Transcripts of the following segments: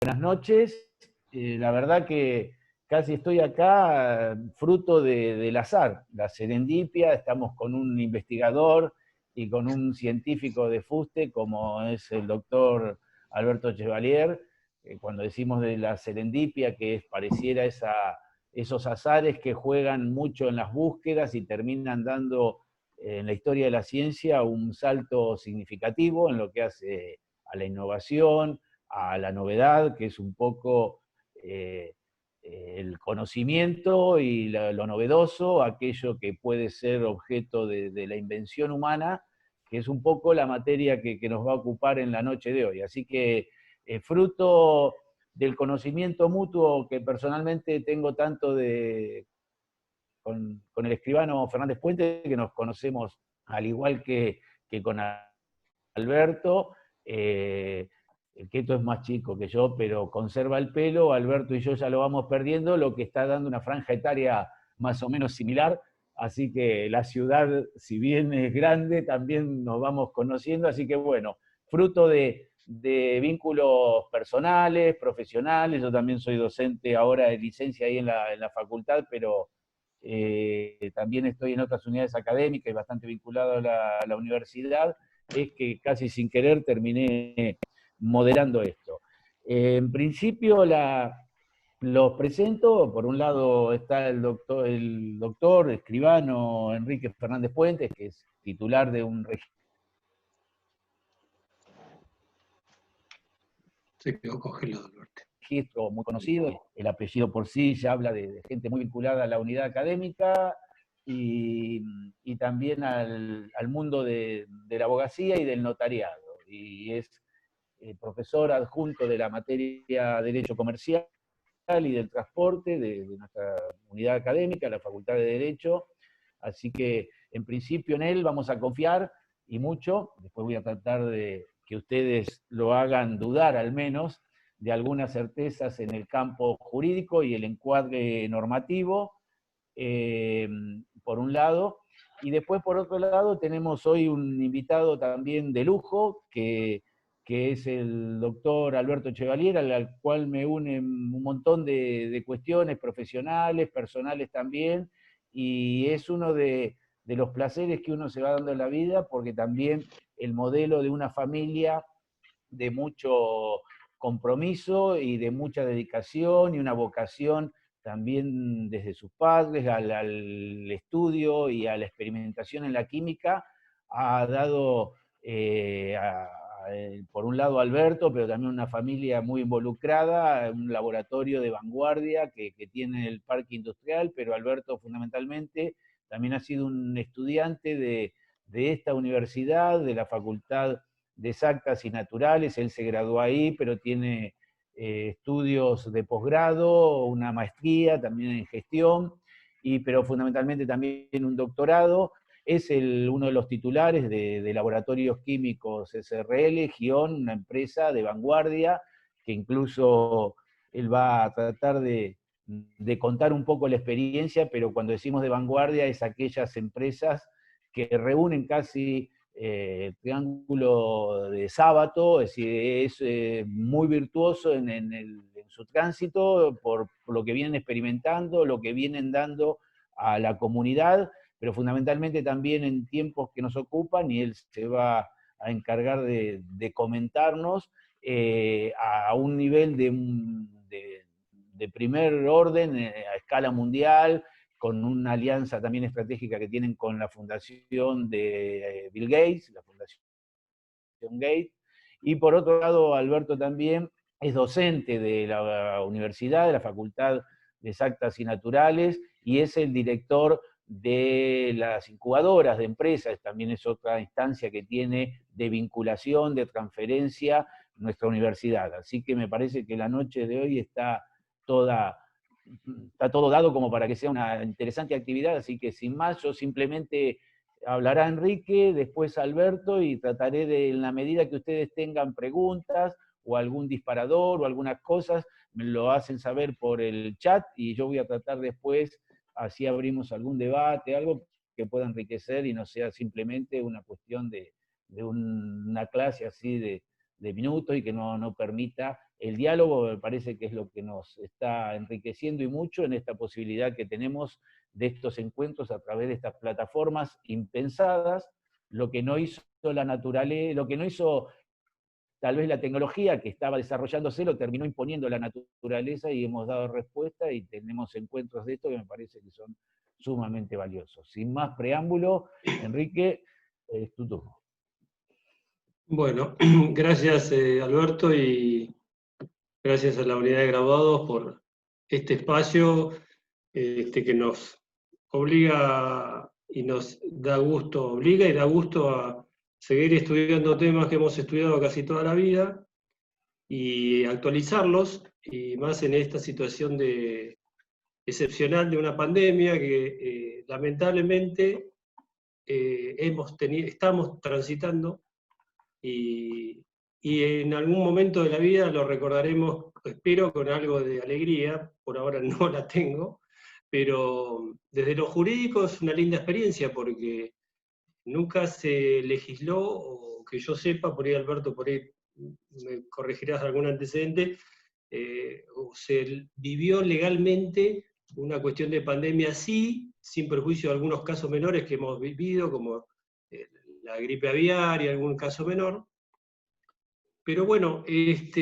Buenas noches. La verdad que casi estoy acá fruto del azar, la serendipia. Estamos con un investigador y con un científico de fuste como es el doctor Alberto Chevalier. Cuando decimos de la serendipia, que pareciera esos azares que juegan mucho en las búsquedas y terminan dando en la historia de la ciencia un salto significativo en lo que hace a la innovación, a la novedad, que es un poco el conocimiento y lo novedoso, aquello que puede ser objeto de la invención humana, que es un poco la materia que nos va a ocupar en la noche de hoy. Así que fruto del conocimiento mutuo que personalmente tengo tanto con el escribano Fernández Puente, que nos conocemos al igual que con Alberto. El Keto es más chico que yo, pero conserva el pelo. Alberto y yo ya lo vamos perdiendo, lo que está dando una franja etaria más o menos similar. Así que la ciudad, si bien es grande, también nos vamos conociendo. Así que bueno, fruto de vínculos personales, profesionales. Yo también soy docente ahora de licencia ahí en la facultad, pero también estoy en otras unidades académicas y bastante vinculado a la universidad. Es que casi sin querer terminé moderando esto. En principio los presento. Por un lado está el doctor escribano Enrique Fernández Puentes, que es titular de un Se quedó congelado, Alberto. registro muy conocido. El apellido por sí ya habla de gente muy vinculada a la unidad académica y también al mundo de la abogacía y del notariado. Y es profesor adjunto de la materia Derecho Comercial y del Transporte de nuestra unidad académica, la Facultad de Derecho. Así que en principio en él vamos a confiar y mucho. Después voy a tratar de que ustedes lo hagan dudar al menos de algunas certezas en el campo jurídico y el encuadre normativo, por un lado. Y después, por otro lado, tenemos hoy un invitado también de lujo, que es el doctor Alberto Chevalier, al cual me unen un montón de cuestiones profesionales, personales también, y es uno de los placeres que uno se va dando en la vida, porque también el modelo de una familia de mucho compromiso y de mucha dedicación y una vocación también desde sus padres al estudio y a la experimentación en la química, ha dado por un lado Alberto, pero también una familia muy involucrada, un laboratorio de vanguardia que tiene el parque industrial, pero Alberto fundamentalmente también ha sido un estudiante de esta universidad, de la Facultad de Exactas y Naturales. Él se graduó ahí, pero tiene estudios de posgrado, una maestría también en gestión, pero fundamentalmente también un doctorado. Es uno de los titulares de Laboratorios Químicos SRL, GION, una empresa de vanguardia, que incluso él va a tratar de contar un poco la experiencia, pero cuando decimos de vanguardia es aquellas empresas que reúnen casi el triángulo de Sábato, es decir, es muy virtuoso en su tránsito por lo que vienen experimentando, lo que vienen dando a la comunidad, pero fundamentalmente también en tiempos que nos ocupan, y él se va a encargar de comentarnos a un nivel de primer orden a escala mundial, con una alianza también estratégica que tienen con la fundación de Bill Gates, la Fundación Gates. Y por otro lado, Alberto también es docente de la universidad, de la Facultad de Exactas y Naturales, y es el director de las incubadoras de empresas. También es otra instancia que tiene de vinculación, de transferencia nuestra universidad. Así que me parece que la noche de hoy está todo dado como para que sea una interesante actividad, así que sin más, yo simplemente hablará Enrique, después Alberto, y trataré de, en la medida que ustedes tengan preguntas o algún disparador o algunas cosas, me lo hacen saber por el chat y yo voy a tratar después, así abrimos algún debate, algo que pueda enriquecer y no sea simplemente una cuestión de una clase así de minutos y que no permita el diálogo me parece que es lo que nos está enriqueciendo y mucho en esta posibilidad que tenemos de estos encuentros a través de estas plataformas impensadas, lo que no hizo la naturaleza, lo que no hizo tal vez la tecnología que estaba desarrollándose lo terminó imponiendo la naturaleza y hemos dado respuesta y tenemos encuentros de esto que me parece que son sumamente valiosos. Sin más preámbulo, Enrique, es tu turno. Bueno, gracias Alberto y gracias a la unidad de graduados por este espacio que nos obliga y nos da gusto, obliga y da gusto a seguir estudiando temas que hemos estudiado casi toda la vida y actualizarlos, y más en esta situación excepcional de una pandemia que lamentablemente estamos transitando y en algún momento de la vida lo recordaremos, espero, con algo de alegría, por ahora no la tengo, pero desde lo jurídico es una linda experiencia porque nunca se legisló, o que yo sepa, por ahí Alberto, por ahí me corregirás algún antecedente, o se vivió legalmente una cuestión de pandemia así, sin perjuicio de algunos casos menores que hemos vivido, como la gripe aviar y algún caso menor. Pero bueno, es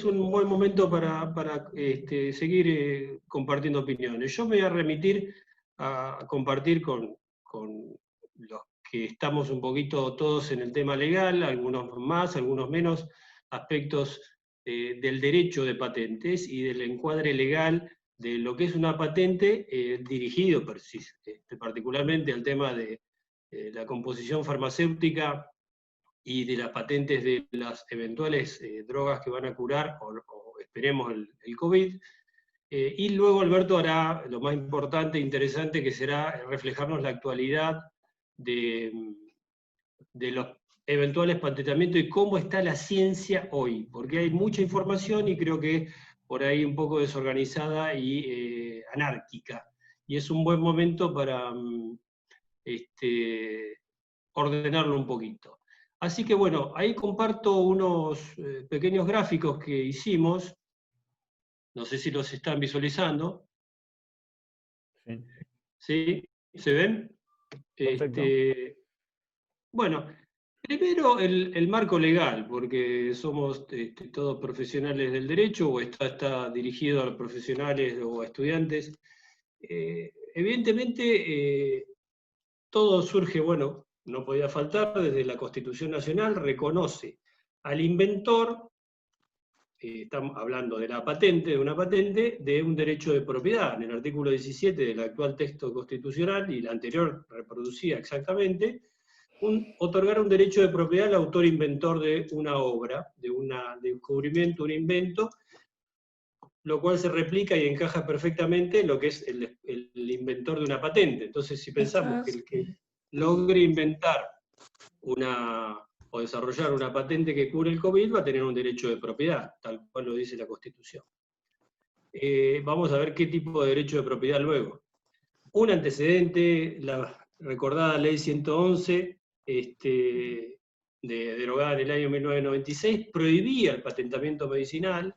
un buen momento para seguir compartiendo opiniones. Yo me voy a remitir a compartir con los que estamos un poquito todos en el tema legal, algunos más, algunos menos, aspectos del derecho de patentes y del encuadre legal de lo que es una patente dirigido particularmente al tema de la composición farmacéutica y de las patentes de las eventuales drogas que van a curar, o esperemos, el COVID. Y luego Alberto hará lo más importante e interesante, que será reflejarnos la actualidad de los eventuales patentamientos y cómo está la ciencia hoy, porque hay mucha información y creo que por ahí un poco desorganizada y anárquica. Y es un buen momento para ordenarlo un poquito. Así que bueno, ahí comparto unos pequeños gráficos que hicimos, no sé si los están visualizando. Sí. ¿Sí? ¿Se ven? Perfecto. Bueno, primero el marco legal, porque somos todos profesionales del derecho, o está dirigido a los profesionales o a estudiantes. Evidentemente, todo surge, bueno, no podía faltar, desde la Constitución Nacional, reconoce al inventor, estamos hablando de la patente, de una patente, de un derecho de propiedad. En el artículo 17 del actual texto constitucional, y el anterior reproducía exactamente, otorgar un derecho de propiedad al autor inventor de una obra, de un descubrimiento, un invento, lo cual se replica y encaja perfectamente en lo que es el inventor de una patente. Entonces, si pensamos que el que logre inventar o desarrollar una patente que cure el COVID va a tener un derecho de propiedad, tal cual lo dice la Constitución. Vamos a ver qué tipo de derecho de propiedad luego. Un antecedente, la recordada Ley 111, derogada en el año 1996, prohibía el patentamiento medicinal,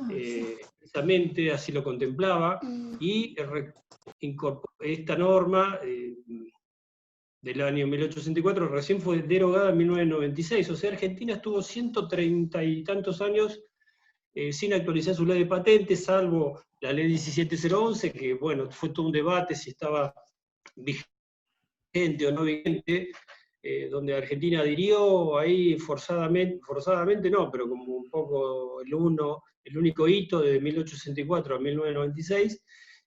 precisamente así lo contemplaba, y esta norma del año 1864 recién fue derogada en 1996, o sea, Argentina estuvo 130 y tantos años sin actualizar su ley de patentes, salvo la ley 17011, que bueno, fue todo un debate si estaba vigente o no vigente, donde Argentina adhirió ahí forzadamente no, pero como un poco el único hito de 1864 a 1996,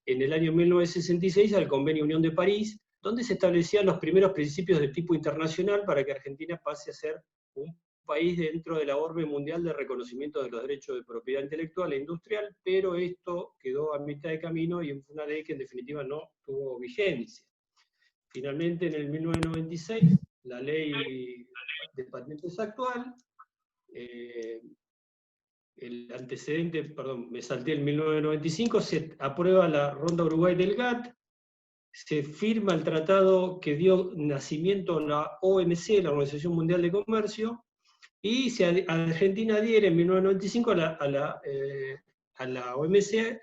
en el año 1966 al Convenio Unión de París, donde se establecían los primeros principios de tipo internacional para que Argentina pase a ser un país dentro de la orbe mundial de reconocimiento de los derechos de propiedad intelectual e industrial, pero esto quedó a mitad de camino y fue una ley que en definitiva no tuvo vigencia. Finalmente, en el 1996, la ley de patentes actual, el antecedente, perdón, me salté el 1995, se aprueba la Ronda Uruguay del GATT, se firma el tratado que dio nacimiento a la OMC, la Organización Mundial de Comercio, Y Argentina adhiere en 1995 a la OMC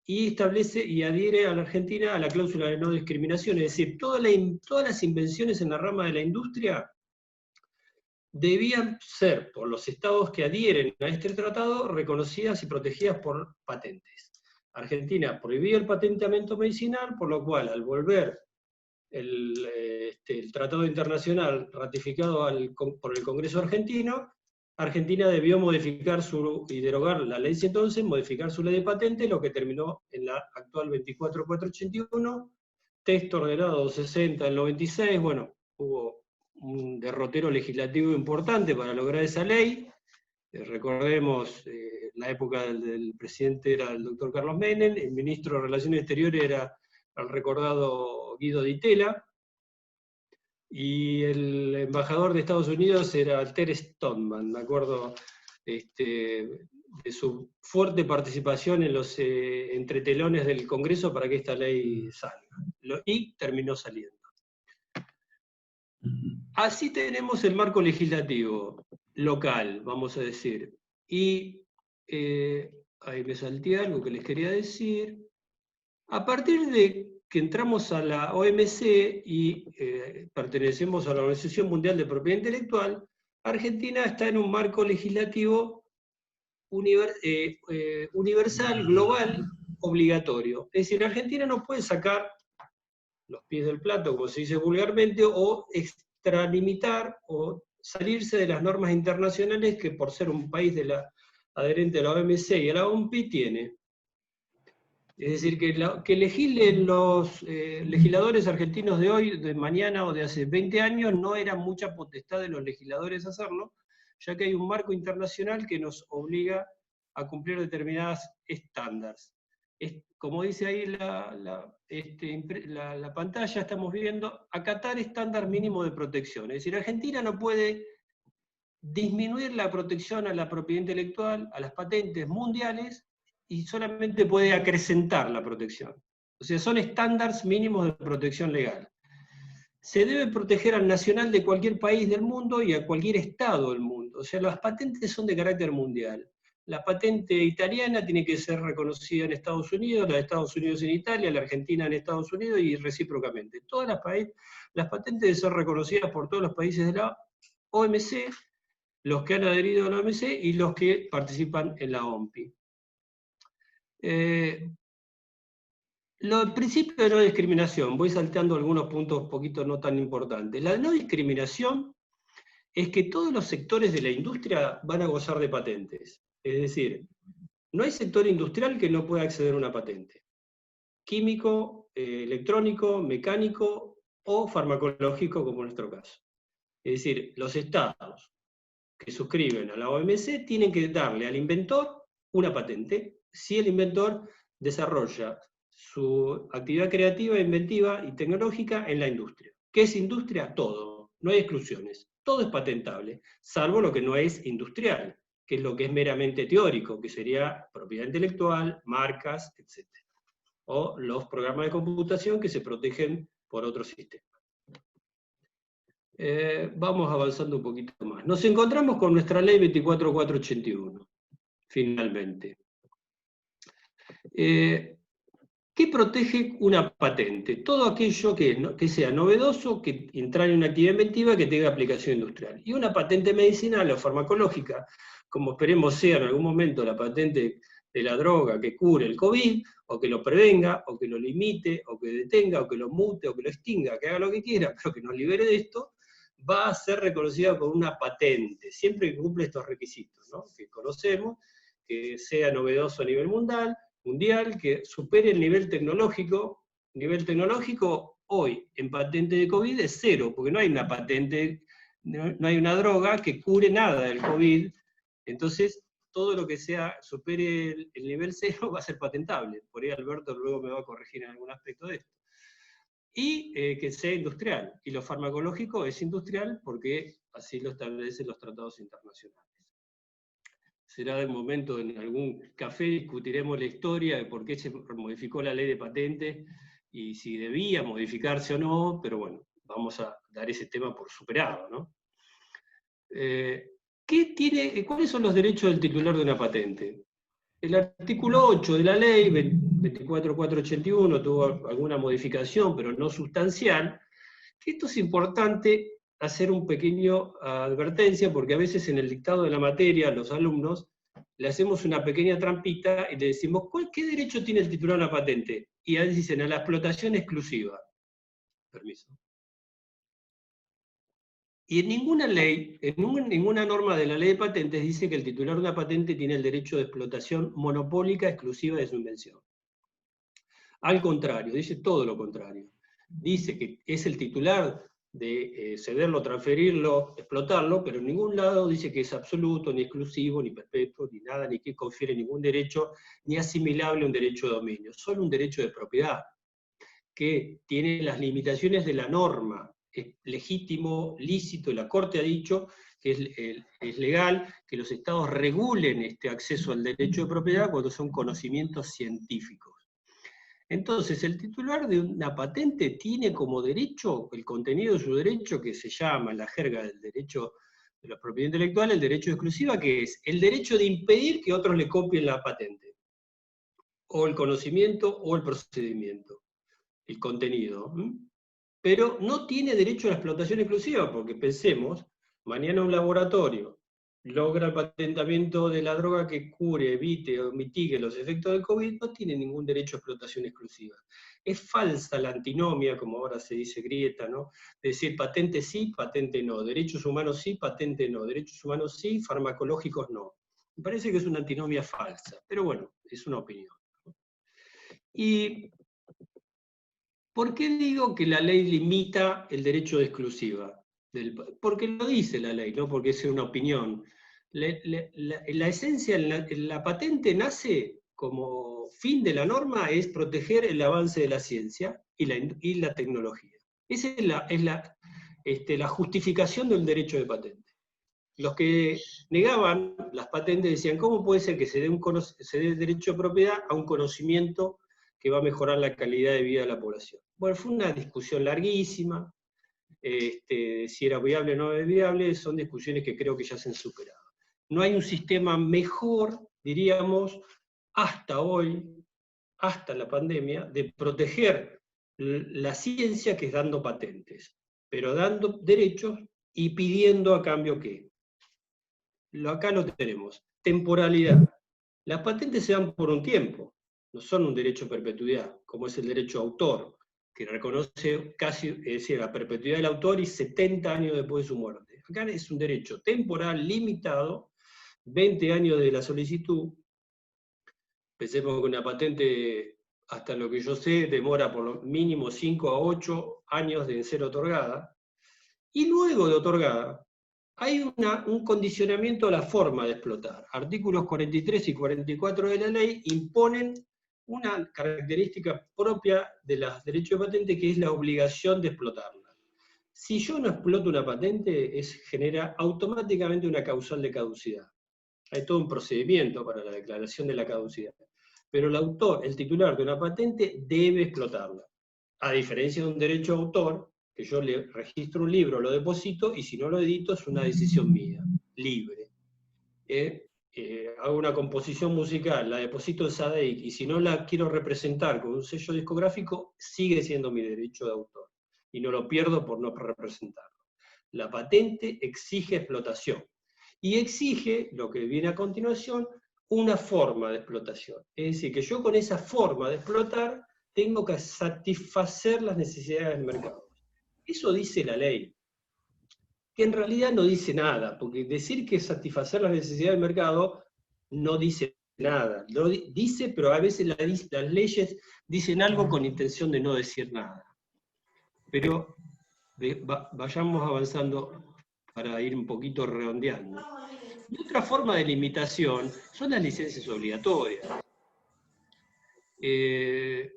y establece y adhiere a la Argentina a la cláusula de no discriminación, es decir, todas las invenciones en la rama de la industria debían ser, por los estados que adhieren a este tratado, reconocidas y protegidas por patentes. Argentina prohibió el patenteamiento medicinal, por lo cual, al volver el tratado internacional ratificado por el Congreso argentino, Argentina debió modificar y derogar la ley 111, modificar su ley de patente, lo que terminó en la actual 24481, texto ordenado 60 del 96, bueno, hubo un derrotero legislativo importante para lograr esa ley. Recordemos, la época del presidente era el doctor Carlos Menem, el ministro de Relaciones Exteriores era el recordado Guido Di Tella, y el embajador de Estados Unidos era Ter Stoneman, me acuerdo de su fuerte participación en los entretelones del Congreso para que esta ley salga. Y terminó saliendo. Así tenemos el marco legislativo local, vamos a decir. Y ahí me salté algo que les quería decir. A partir de que entramos a la OMC y pertenecemos a la Organización Mundial de Propiedad Intelectual, Argentina está en un marco legislativo universal, global, obligatorio. Es decir, Argentina no puede sacar los pies del plato, como se dice vulgarmente, o extralimitar o salirse de las normas internacionales que por ser un país adherente a la OMC y a la OMPI tiene. Es decir, que legislen los legisladores argentinos de hoy, de mañana o de hace 20 años, no era mucha potestad de los legisladores hacerlo, ya que hay un marco internacional que nos obliga a cumplir determinados estándares. Como dice ahí la pantalla, estamos viendo acatar estándar mínimo de protección. Es decir, Argentina no puede disminuir la protección a la propiedad intelectual, a las patentes mundiales, y solamente puede acrecentar la protección. O sea, son estándares mínimos de protección legal. Se debe proteger al nacional de cualquier país del mundo y a cualquier estado del mundo. O sea, las patentes son de carácter mundial. La patente italiana tiene que ser reconocida en Estados Unidos, la de Estados Unidos en Italia, la Argentina en Estados Unidos y recíprocamente. Todas las patentes deben ser reconocidas por todos los países de la OMC, los que han adherido a la OMC y los que participan en la OMPI. El principio de no discriminación, voy salteando algunos puntos un poquito no tan importantes. La no discriminación es que todos los sectores de la industria van a gozar de patentes. Es decir, no hay sector industrial que no pueda acceder a una patente. Químico, electrónico, mecánico o farmacológico, como en nuestro caso. Es decir, los estados que suscriben a la OMC tienen que darle al inventor una patente si el inventor desarrolla su actividad creativa, inventiva y tecnológica en la industria. ¿Qué es industria? Todo, no hay exclusiones, todo es patentable, salvo lo que no es industrial, que es lo que es meramente teórico, que sería propiedad intelectual, marcas, etc. O los programas de computación que se protegen por otro sistema. Vamos avanzando un poquito más. Nos encontramos con nuestra ley 24481, finalmente. ¿Qué protege una patente? Todo aquello que sea novedoso, que entra en una actividad inventiva que tenga aplicación industrial. Y una patente medicinal o farmacológica, como esperemos sea en algún momento la patente de la droga que cure el COVID, o que lo prevenga, o que lo limite, o que detenga, o que lo mute, o que lo extinga, que haga lo que quiera, pero que nos libere de esto, va a ser reconocida con una patente, siempre que cumple estos requisitos, ¿no? Que conocemos, que sea novedoso a nivel mundial, que supere el nivel tecnológico. Nivel tecnológico hoy en patente de COVID es 0, porque no hay una patente, no hay una droga que cure nada del COVID, entonces todo lo que supere el nivel 0 va a ser patentable. Por ahí Alberto luego me va a corregir en algún aspecto de esto. Y que sea industrial, y lo farmacológico es industrial porque así lo establecen los tratados internacionales. Será el momento, en algún café discutiremos la historia de por qué se modificó la ley de patentes y si debía modificarse o no, pero bueno, vamos a dar ese tema por superado, ¿no? ¿Cuáles son los derechos del titular de una patente? El artículo 8 de la ley 24481 tuvo alguna modificación, pero no sustancial. Esto es importante hacer un pequeño advertencia, porque a veces en el dictado de la materia a los alumnos le hacemos una pequeña trampita y le decimos, ¿qué derecho tiene el titular de una patente? Y a veces dicen, a la explotación exclusiva. Permiso. Y en ninguna ley, ninguna norma de la ley de patentes dice que el titular de una patente tiene el derecho de explotación monopólica exclusiva de su invención. Al contrario, dice todo lo contrario. Dice que es el titular de cederlo, transferirlo, explotarlo, pero en ningún lado dice que es absoluto, ni exclusivo, ni perpetuo, ni nada, ni que confiere ningún derecho, ni asimilable a un derecho de dominio. Solo un derecho de propiedad, que tiene las limitaciones de la norma. Es legítimo, lícito, y la Corte ha dicho que es legal que los estados regulen este acceso al derecho de propiedad cuando son conocimientos científicos. Entonces, el titular de una patente tiene como derecho, el contenido de su derecho, que se llama en la jerga del derecho de la propiedad intelectual, el derecho de exclusiva, que es el derecho de impedir que otros le copien la patente, o el conocimiento, o el procedimiento, el contenido. Pero no tiene derecho a la explotación exclusiva, porque pensemos, mañana un laboratorio logra el patentamiento de la droga que cure, evite o mitigue los efectos del COVID, no tiene ningún derecho a explotación exclusiva. Es falsa la antinomia, como ahora se dice grieta, ¿no? De decir patente sí, patente no, derechos humanos sí, patente no, derechos humanos sí, farmacológicos no. Me parece que es una antinomia falsa, pero bueno, es una opinión. Y ¿por qué digo que la ley limita el derecho de exclusiva? Porque lo dice la ley, no porque sea una opinión. La esencia, la patente nace como fin de la norma es proteger el avance de la ciencia y la tecnología. Esa es la justificación del derecho de patente. Los que negaban las patentes decían, ¿cómo puede ser que se dé derecho de propiedad a un conocimiento que va a mejorar la calidad de vida de la población? Bueno, fue una discusión larguísima, si era viable o no era viable, son discusiones que creo que ya se han superado. No hay un sistema mejor, diríamos, hasta hoy, hasta la pandemia, de proteger la ciencia que es dando patentes, pero dando derechos y pidiendo a cambio qué. Acá lo tenemos, temporalidad. Las patentes se dan por un tiempo, no son un derecho a perpetuidad, como es el derecho a autor, que reconoce casi, es decir, la perpetuidad del autor y 70 años después de su muerte. Acá es un derecho temporal, limitado, 20 años de la solicitud. Pensemos que una patente, hasta lo que yo sé, demora por lo mínimo 5 a 8 años de ser otorgada, y luego de otorgada, hay un condicionamiento a la forma de explotar. Artículos 43 y 44 de la ley imponen una característica propia de los derechos de patente, que es la obligación de explotarla. Si yo no exploto una patente, genera automáticamente una causal de caducidad. Hay todo un procedimiento para la declaración de la caducidad. Pero el autor, el titular de una patente, debe explotarla. A diferencia de un derecho de autor, que yo le registro un libro, lo deposito, y si no lo edito es una decisión mía, libre. Hago una composición musical, la deposito en SADEIC, y si no la quiero representar con un sello discográfico, sigue siendo mi derecho de autor, y no lo pierdo por no representarlo. La patente exige explotación, y exige, lo que viene a continuación, una forma de explotación. Es decir, que yo con esa forma de explotar tengo que satisfacer las necesidades del mercado. Eso dice la ley, que en realidad no dice nada, porque decir que satisfacer las necesidades del mercado no dice nada. Lo dice, pero a veces las leyes dicen algo con intención de no decir nada. Pero vayamos avanzando para ir un poquito redondeando. Y otra forma de limitación son las licencias obligatorias. ¿Qué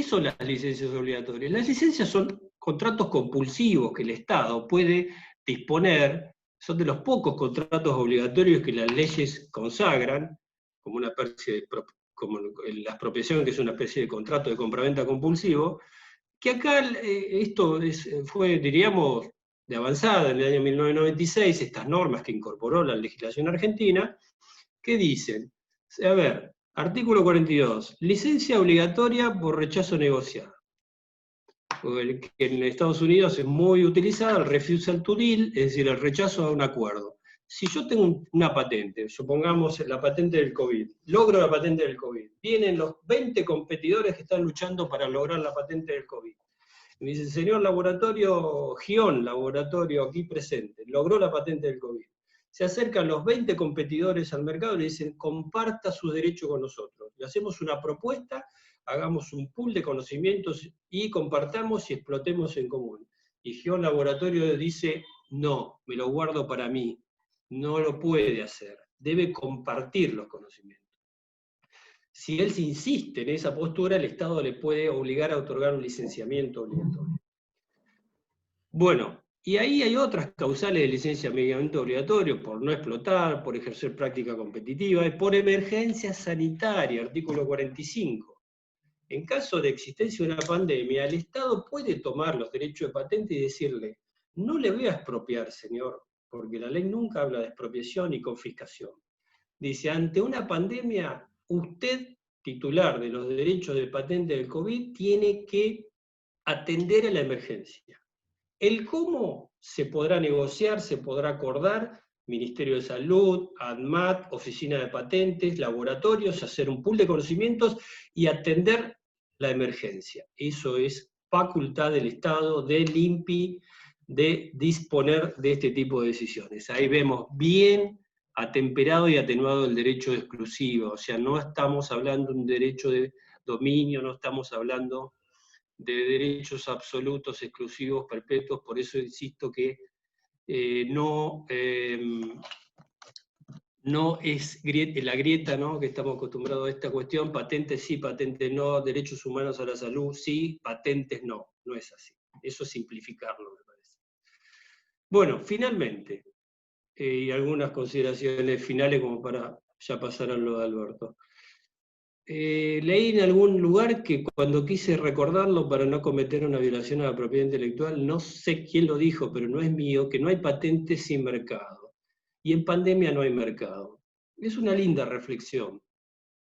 son las licencias obligatorias? Las licencias son contratos compulsivos que el Estado puede disponer, son de los pocos contratos obligatorios que las leyes consagran, como una especie de, como la expropiación, que es una especie de contrato de compraventa compulsivo, que acá esto fue, diríamos, de avanzada en el año 1996, estas normas que incorporó la legislación argentina, que dicen, a ver, artículo 42, licencia obligatoria por rechazo negociado. Que en Estados Unidos es muy utilizada, el refusal to deal, es decir, el rechazo a un acuerdo. Si yo tengo una patente, supongamos la patente del COVID, logro la patente del COVID, vienen los 20 competidores que están luchando para lograr la patente del COVID. Y me dice, señor laboratorio Gion, laboratorio aquí presente, logró la patente del COVID. Se acercan los 20 competidores al mercado y le dicen, comparta su derecho con nosotros. Le hacemos una propuesta, hagamos un pool de conocimientos y compartamos y explotemos en común. Y Gion Laboratorio dice, no, me lo guardo para mí. No lo puede hacer, debe compartir los conocimientos. Si él se insiste en esa postura, el Estado le puede obligar a otorgar un licenciamiento obligatorio. Bueno, y ahí hay otras causales de licenciamiento obligatorio, por no explotar, por ejercer práctica competitiva, y por emergencia sanitaria, artículo 45. En caso de existencia de una pandemia, el Estado puede tomar los derechos de patente y decirle, no le voy a expropiar, señor, porque la ley nunca habla de expropiación y confiscación. Dice, ante una pandemia, usted, titular de los derechos de patente del COVID, tiene que atender a la emergencia. El cómo se podrá negociar, se podrá acordar, Ministerio de Salud, ANMAT, Oficina de Patentes, laboratorios, hacer un pool de conocimientos y atender la emergencia. Eso es facultad del Estado, del INPI, de disponer de este tipo de decisiones. Ahí vemos bien atemperado y atenuado el derecho de exclusiva, o sea, no estamos hablando de un derecho de dominio, no estamos hablando de derechos absolutos, exclusivos, perpetuos, por eso insisto que no es la grieta, ¿no?, que estamos acostumbrados a esta cuestión, patentes sí, patentes no, derechos humanos a la salud sí, patentes no, no es así. Eso es simplificarlo, me parece. Bueno, finalmente, y algunas consideraciones finales como para ya pasar a lo de Alberto. Leí en algún lugar que cuando quise recordarlo para no cometer una violación a la propiedad intelectual, no sé quién lo dijo, pero no es mío, que no hay patentes sin mercado. Y en pandemia no hay mercado. Es una linda reflexión,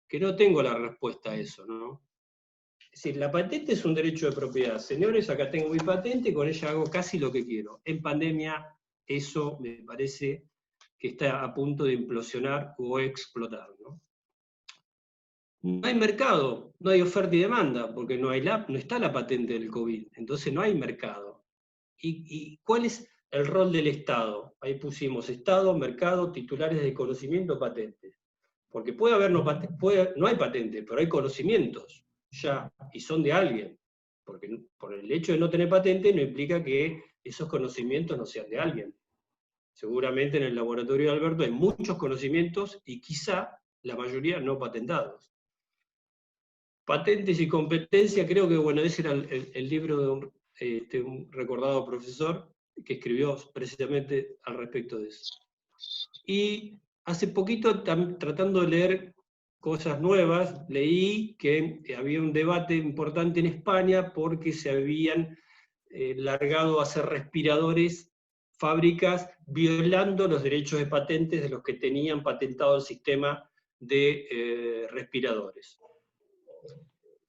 que no tengo la respuesta a eso, ¿no? Es decir, la patente es un derecho de propiedad. Señores, acá tengo mi patente, con ella hago casi lo que quiero. En pandemia eso me parece que está a punto de implosionar o explotar, ¿no? No hay mercado, no hay oferta y demanda, porque no está la patente del COVID, entonces no hay mercado. ¿Y cuál es el rol del Estado? Ahí pusimos Estado, mercado, titulares de conocimiento, patentes. Porque puede haber no hay patente, pero hay conocimientos ya, y son de alguien. Porque por el hecho de no tener patente no implica que esos conocimientos no sean de alguien. Seguramente en el laboratorio de Alberto hay muchos conocimientos y quizá la mayoría no patentados. Patentes y competencia, creo que, bueno, ese era el libro de un recordado profesor que escribió precisamente al respecto de eso. Y hace poquito, tratando de leer cosas nuevas, leí que había un debate importante en España porque se habían largado a hacer respiradores, fábricas, violando los derechos de patentes de los que tenían patentado el sistema de respiradores.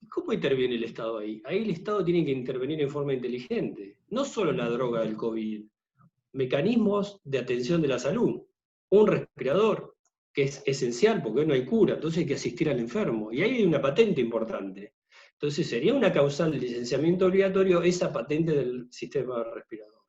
¿Cómo interviene el Estado ahí? Ahí el Estado tiene que intervenir en forma inteligente. No solo la droga del COVID, mecanismos de atención de la salud. Un respirador, que es esencial porque hoy no hay cura, entonces hay que asistir al enfermo. Y ahí hay una patente importante. Entonces sería una causal de licenciamiento obligatorio esa patente del sistema respirador.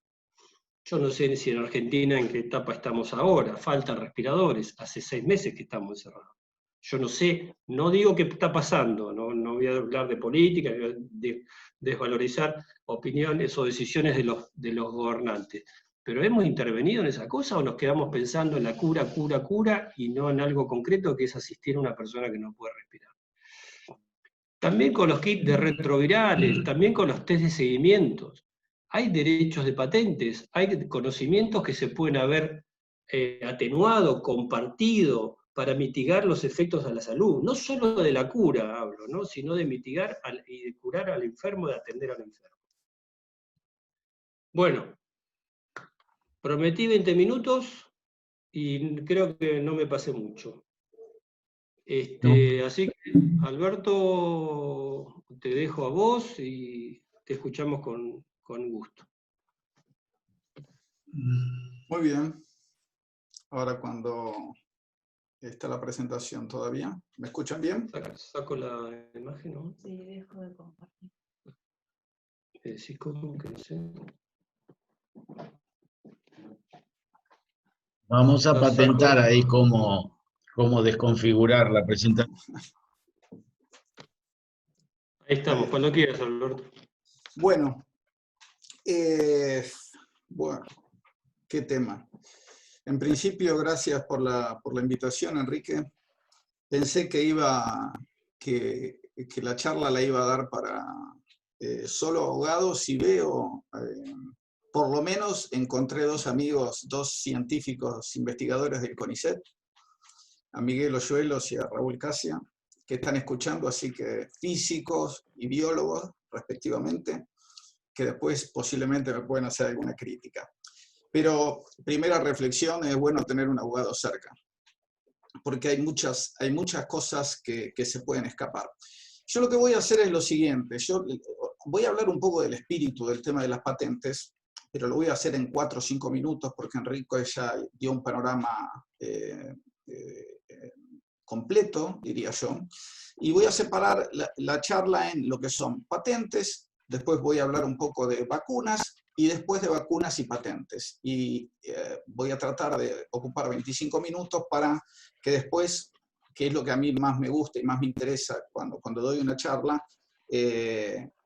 Yo no sé si en Argentina en qué etapa estamos ahora, faltan respiradores, hace 6 meses que estamos encerrados. Yo no sé, no digo qué está pasando, no voy a hablar de política, de desvalorizar opiniones o decisiones de los gobernantes. ¿Pero hemos intervenido en esa cosa o nos quedamos pensando en la cura y no en algo concreto que es asistir a una persona que no puede respirar? También con los kits de retrovirales, también con los test de seguimientos. Hay derechos de patentes, hay conocimientos que se pueden haber atenuado, compartido, para mitigar los efectos a la salud. No solo de la cura hablo, ¿no?, sino de mitigar y de curar al enfermo, de atender al enfermo. Bueno, Prometí 20 minutos y creo que no me pasé mucho. No. Así que, Alberto, te dejo a vos y te escuchamos con gusto. Muy bien. Ahora cuando está la presentación todavía. ¿Me escuchan bien? Saco la imagen, ¿no? Sí, dejo de compartir. ¿Me decís cómo que sé? Vamos a Lo patentar saco. ahí cómo desconfigurar la presentación. Ahí estamos, cuando quieras, Alberto. Bueno, bueno, qué tema. En principio, gracias por la invitación, Enrique. Pensé que la charla la iba a dar para solo abogados, y veo, por lo menos encontré dos amigos, dos científicos investigadores del CONICET, a Miguel Hoyuelos y a Raúl Casia, que están escuchando, así que físicos y biólogos, respectivamente, que después posiblemente me pueden hacer alguna crítica. Pero primera reflexión, es bueno tener un abogado cerca, porque hay muchas cosas que se pueden escapar. Yo lo que voy a hacer es lo siguiente, yo voy a hablar un poco del espíritu del tema de las patentes, pero lo voy a hacer en 4 o 5 minutos, porque Enrico ya dio un panorama completo, diría yo, y voy a separar la charla en lo que son patentes, después voy a hablar un poco de vacunas, y después de vacunas y patentes. Y voy a tratar de ocupar 25 minutos para que después, que es lo que a mí más me gusta y más me interesa cuando doy una charla,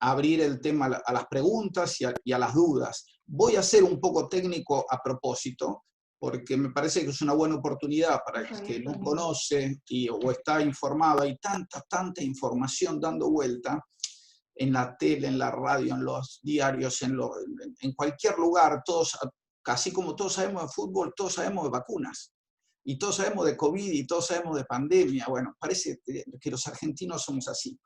abrir el tema a las preguntas y a las dudas. Voy a ser un poco técnico a propósito, porque me parece que es una buena oportunidad para el que no conoce o está informado. Hay tanta información dando vuelta en la tele, en la radio, en los diarios, en cualquier lugar. Todos, casi como todos sabemos de fútbol, todos sabemos de vacunas. Y todos sabemos de COVID y todos sabemos de pandemia. Bueno, parece que los argentinos somos así.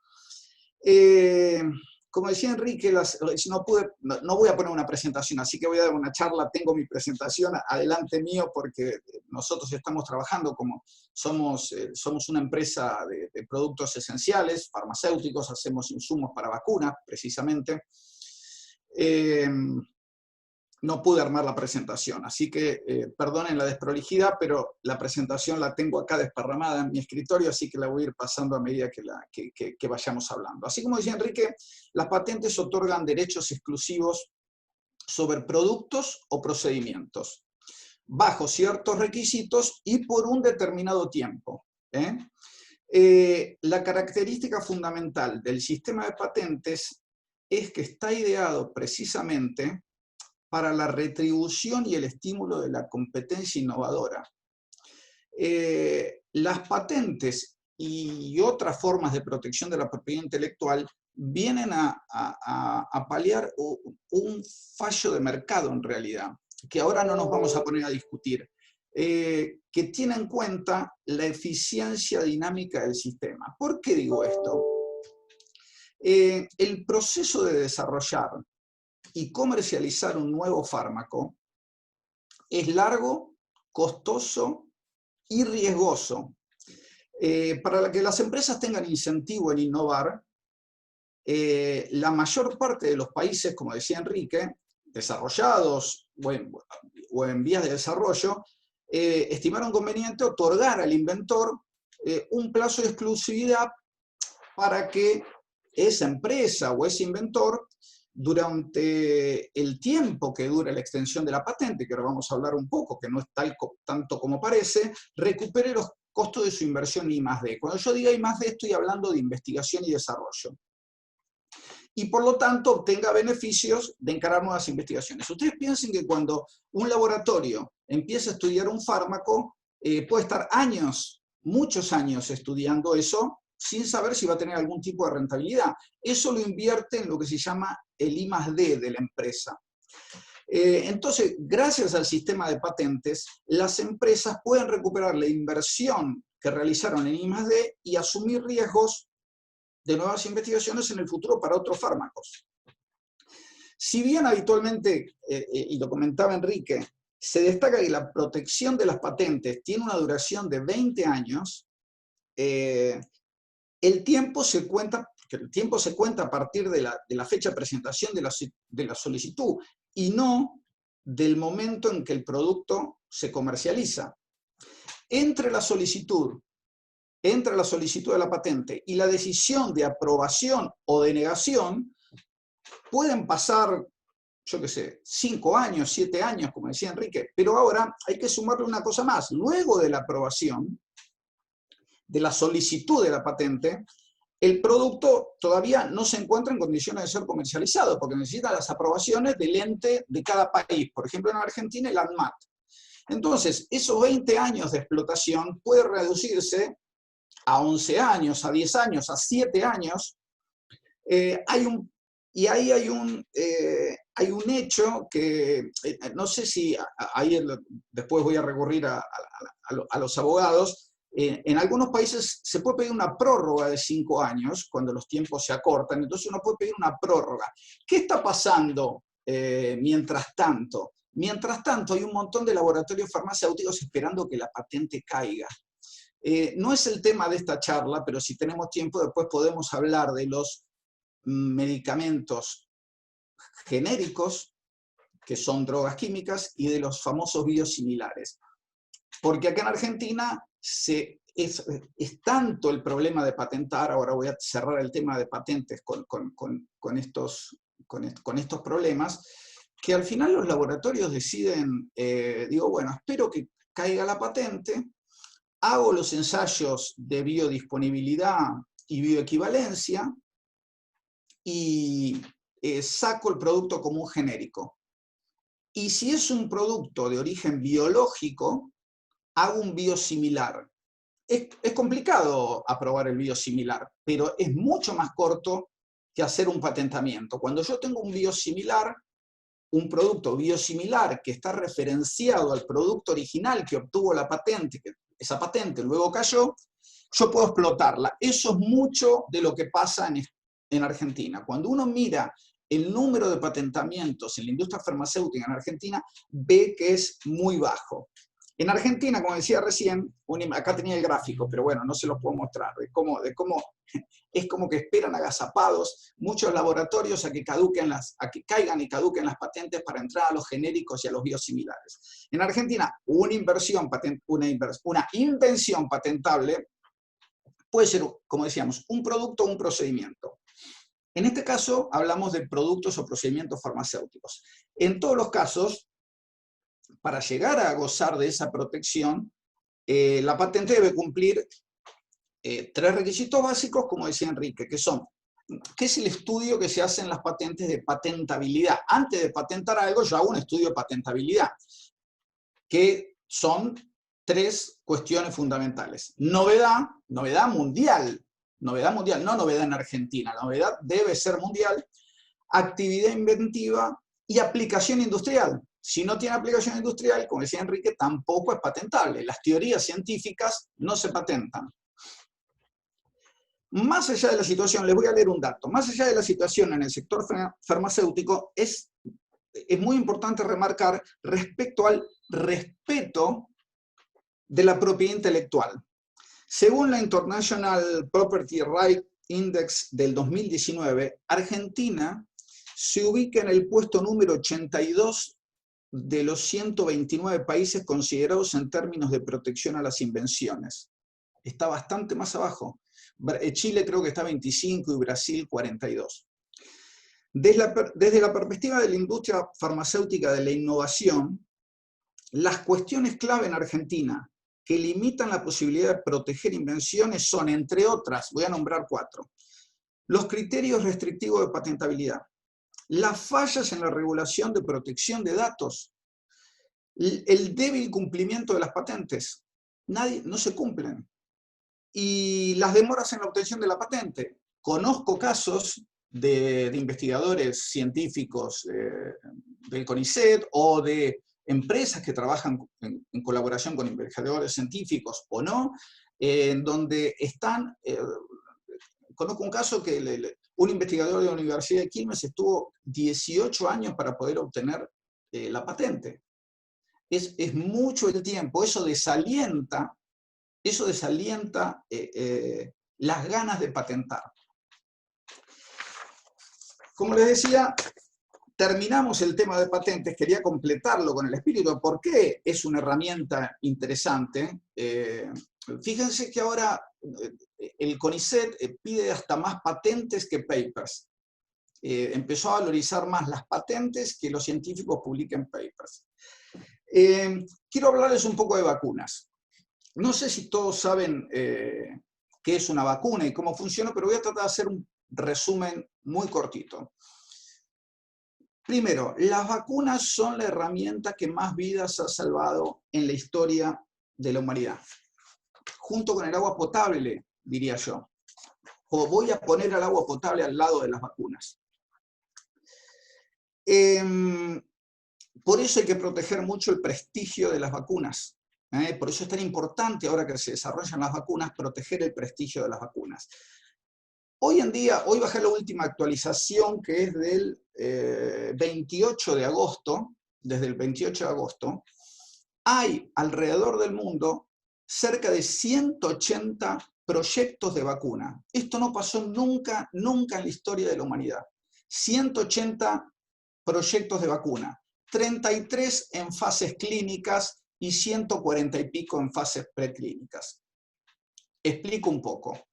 Como decía Enrique, no voy a poner una presentación, así que voy a dar una charla. Tengo mi presentación adelante mío, porque nosotros estamos trabajando somos una empresa de productos esenciales, farmacéuticos, hacemos insumos para vacunas, precisamente. No pude armar la presentación, así que perdonen la desprolijidad, pero la presentación la tengo acá desparramada en mi escritorio, así que la voy a ir pasando a medida que vayamos hablando. Así como decía Enrique, las patentes otorgan derechos exclusivos sobre productos o procedimientos, bajo ciertos requisitos y por un determinado tiempo. La característica fundamental del sistema de patentes es que está ideado precisamente para la retribución y el estímulo de la competencia innovadora. Las patentes y otras formas de protección de la propiedad intelectual vienen a paliar un fallo de mercado, en realidad, que ahora no nos vamos a poner a discutir, que tiene en cuenta la eficiencia dinámica del sistema. ¿Por qué digo esto? El proceso de desarrollar y comercializar un nuevo fármaco es largo, costoso y riesgoso. Para que las empresas tengan incentivo en innovar, la mayor parte de los países, como decía Enrique, desarrollados o en vías de desarrollo, estimaron conveniente otorgar al inventor un plazo de exclusividad para que esa empresa o ese inventor, durante el tiempo que dura la extensión de la patente, que ahora vamos a hablar un poco, que no es tanto como parece, recupere los costos de su inversión I+D. Cuando yo diga I+D, estoy hablando de investigación y desarrollo. Y por lo tanto obtenga beneficios de encarar nuevas investigaciones. Ustedes piensen que cuando un laboratorio empieza a estudiar un fármaco, puede estar años, muchos años estudiando eso, sin saber si va a tener algún tipo de rentabilidad. Eso lo invierte en lo que se llama el I+D de la empresa. Entonces, gracias al sistema de patentes, las empresas pueden recuperar la inversión que realizaron en I+D y asumir riesgos de nuevas investigaciones en el futuro para otros fármacos. Si bien habitualmente, y lo comentaba Enrique, se destaca que la protección de las patentes tiene una duración de 20 años. El tiempo se cuenta a partir de la fecha de presentación de la solicitud y no del momento en que el producto se comercializa. Entre la solicitud de la patente y la decisión de aprobación o denegación, pueden pasar, yo qué sé, 5 años, 7 años, como decía Enrique, pero ahora hay que sumarle una cosa más. Luego de la aprobación, de la solicitud de la patente, el producto todavía no se encuentra en condiciones de ser comercializado, porque necesita las aprobaciones del ente de cada país. Por ejemplo, en Argentina, el ANMAT. Entonces, esos 20 años de explotación puede reducirse a 11 años, a 10 años, a 7 años. Y ahí hay un hecho que, no sé si, ahí después voy a recurrir a los abogados. En algunos países se puede pedir una prórroga de 5 años, cuando los tiempos se acortan, entonces uno puede pedir una prórroga. ¿Qué está pasando mientras tanto? Mientras tanto, hay un montón de laboratorios farmacéuticos esperando que la patente caiga. No es el tema de esta charla, pero si tenemos tiempo después podemos hablar de los medicamentos genéricos, que son drogas químicas, y de los famosos biosimilares. Porque acá en Argentina es tanto el problema de patentar, ahora voy a cerrar el tema de patentes con estos problemas, que al final los laboratorios deciden, digo, bueno, espero que caiga la patente, hago los ensayos de biodisponibilidad y bioequivalencia y saco el producto como un genérico. Y si es un producto de origen biológico, hago un biosimilar. Es complicado aprobar el biosimilar, pero es mucho más corto que hacer un patentamiento. Cuando yo tengo un biosimilar, un producto biosimilar que está referenciado al producto original que obtuvo la patente, que esa patente luego cayó, yo puedo explotarla. Eso es mucho de lo que pasa en Argentina. Cuando uno mira el número de patentamientos en la industria farmacéutica en Argentina, ve que es muy bajo. En Argentina, como decía recién, acá tenía el gráfico, pero bueno, no se los puedo mostrar, de cómo es como que esperan agazapados muchos laboratorios a que caigan y caduquen las patentes para entrar a los genéricos y a los biosimilares. En Argentina, una invención patentable puede ser, como decíamos, un producto o un procedimiento. En este caso, hablamos de productos o procedimientos farmacéuticos. En todos los casos, para llegar a gozar de esa protección, la patente debe cumplir 3 requisitos básicos, como decía Enrique, que son, ¿qué es el estudio que se hace en las patentes de patentabilidad? Antes de patentar algo, yo hago un estudio de patentabilidad, que son 3 cuestiones fundamentales. Novedad mundial, no novedad en Argentina, la novedad debe ser mundial, actividad inventiva y aplicación industrial. Si no tiene aplicación industrial, como decía Enrique, tampoco es patentable. Las teorías científicas no se patentan. Más allá de la situación, les voy a leer un dato, más allá de la situación en el sector farmacéutico, es muy importante remarcar respecto al respeto de la propiedad intelectual. Según la International Property Rights Index del 2019, Argentina se ubica en el puesto número 82 de los 129 países considerados en términos de protección a las invenciones. Está bastante más abajo. Chile creo que está 25 y Brasil 42. Desde la perspectiva de la industria farmacéutica de la innovación, las cuestiones clave en Argentina que limitan la posibilidad de proteger invenciones son, entre otras, voy a nombrar 4, los criterios restrictivos de patentabilidad, las fallas en la regulación de protección de datos, el débil cumplimiento de las patentes, no se cumplen, y las demoras en la obtención de la patente. Conozco casos de investigadores científicos del CONICET o de empresas que trabajan en colaboración con investigadores científicos o no, en donde están, conozco un caso que un investigador de la Universidad de Quilmes estuvo 18 años para poder obtener la patente. es mucho el tiempo, eso desalienta las ganas de patentar. Como les decía, terminamos el tema de patentes, quería completarlo con el espíritu de por qué es una herramienta interesante. Fíjense que ahora el CONICET pide hasta más patentes que papers. Empezó a valorizar más las patentes que los científicos publiquen papers. Quiero hablarles un poco de vacunas. No sé si todos saben qué es una vacuna y cómo funciona, pero voy a tratar de hacer un resumen muy cortito. Primero, las vacunas son la herramienta que más vidas ha salvado en la historia de la humanidad. Junto con el agua potable, diría yo. O voy a poner al agua potable al lado de las vacunas. Por eso hay que proteger mucho el prestigio de las vacunas. Por eso es tan importante, ahora que se desarrollan las vacunas, proteger el prestigio de las vacunas. Hoy en día, hoy bajé la última actualización, que es del 28 de agosto, desde el 28 de agosto, hay alrededor del mundo cerca de 180 proyectos de vacuna. Esto no pasó nunca, nunca en la historia de la humanidad. 180 proyectos de vacuna, 33 en fases clínicas y 140 y pico en fases preclínicas. Explico un poco.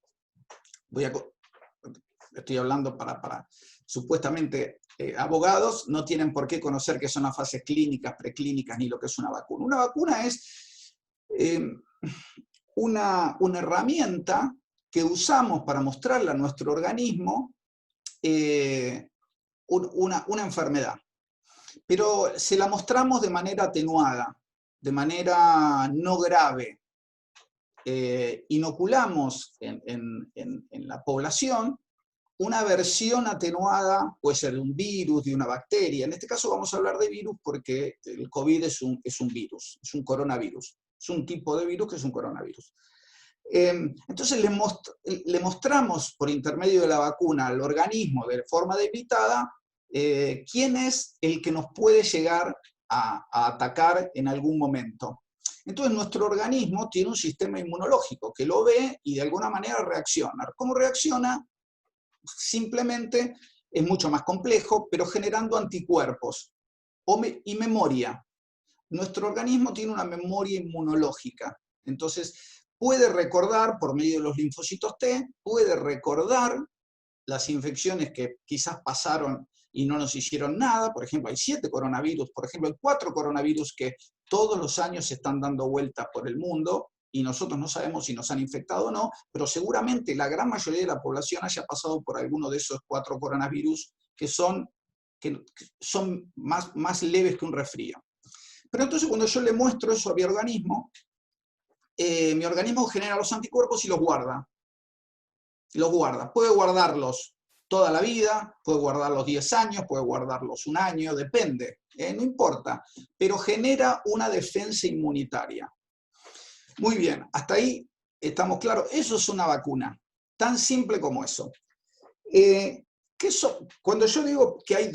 Estoy hablando para supuestamente abogados, no tienen por qué conocer qué son las fases clínicas, preclínicas, ni lo que es una vacuna. Una vacuna es una herramienta que usamos para mostrarle a nuestro organismo una enfermedad. Pero se la mostramos de manera atenuada, de manera no grave. Inoculamos en la población una versión atenuada, puede ser de un virus, de una bacteria. En este caso vamos a hablar de virus porque el COVID es un virus, es un coronavirus. Es un tipo de virus que es un coronavirus. Entonces le mostramos por intermedio de la vacuna al organismo de forma debilitada quién es el que nos puede llegar a atacar en algún momento. Entonces nuestro organismo tiene un sistema inmunológico que lo ve y de alguna manera reacciona. ¿Cómo reacciona? Simplemente es mucho más complejo, pero generando anticuerpos y memoria. Nuestro organismo tiene una memoria inmunológica. Entonces puede recordar, por medio de los linfocitos T, puede recordar las infecciones que quizás pasaron y no nos hicieron nada. Por ejemplo, hay 7 coronavirus, por ejemplo, hay 4 coronavirus que todos los años se están dando vueltas por el mundo y nosotros no sabemos si nos han infectado o no, pero seguramente la gran mayoría de la población haya pasado por alguno de esos 4 coronavirus que son más leves que un resfrío. Pero entonces cuando yo le muestro eso a mi organismo genera los anticuerpos y los guarda. Puede guardarlos toda la vida, puede guardarlos 10 años, puede guardarlos un año, depende, no importa, pero genera una defensa inmunitaria. Muy bien, hasta ahí estamos claros. Eso es una vacuna, tan simple como eso. Cuando yo digo que hay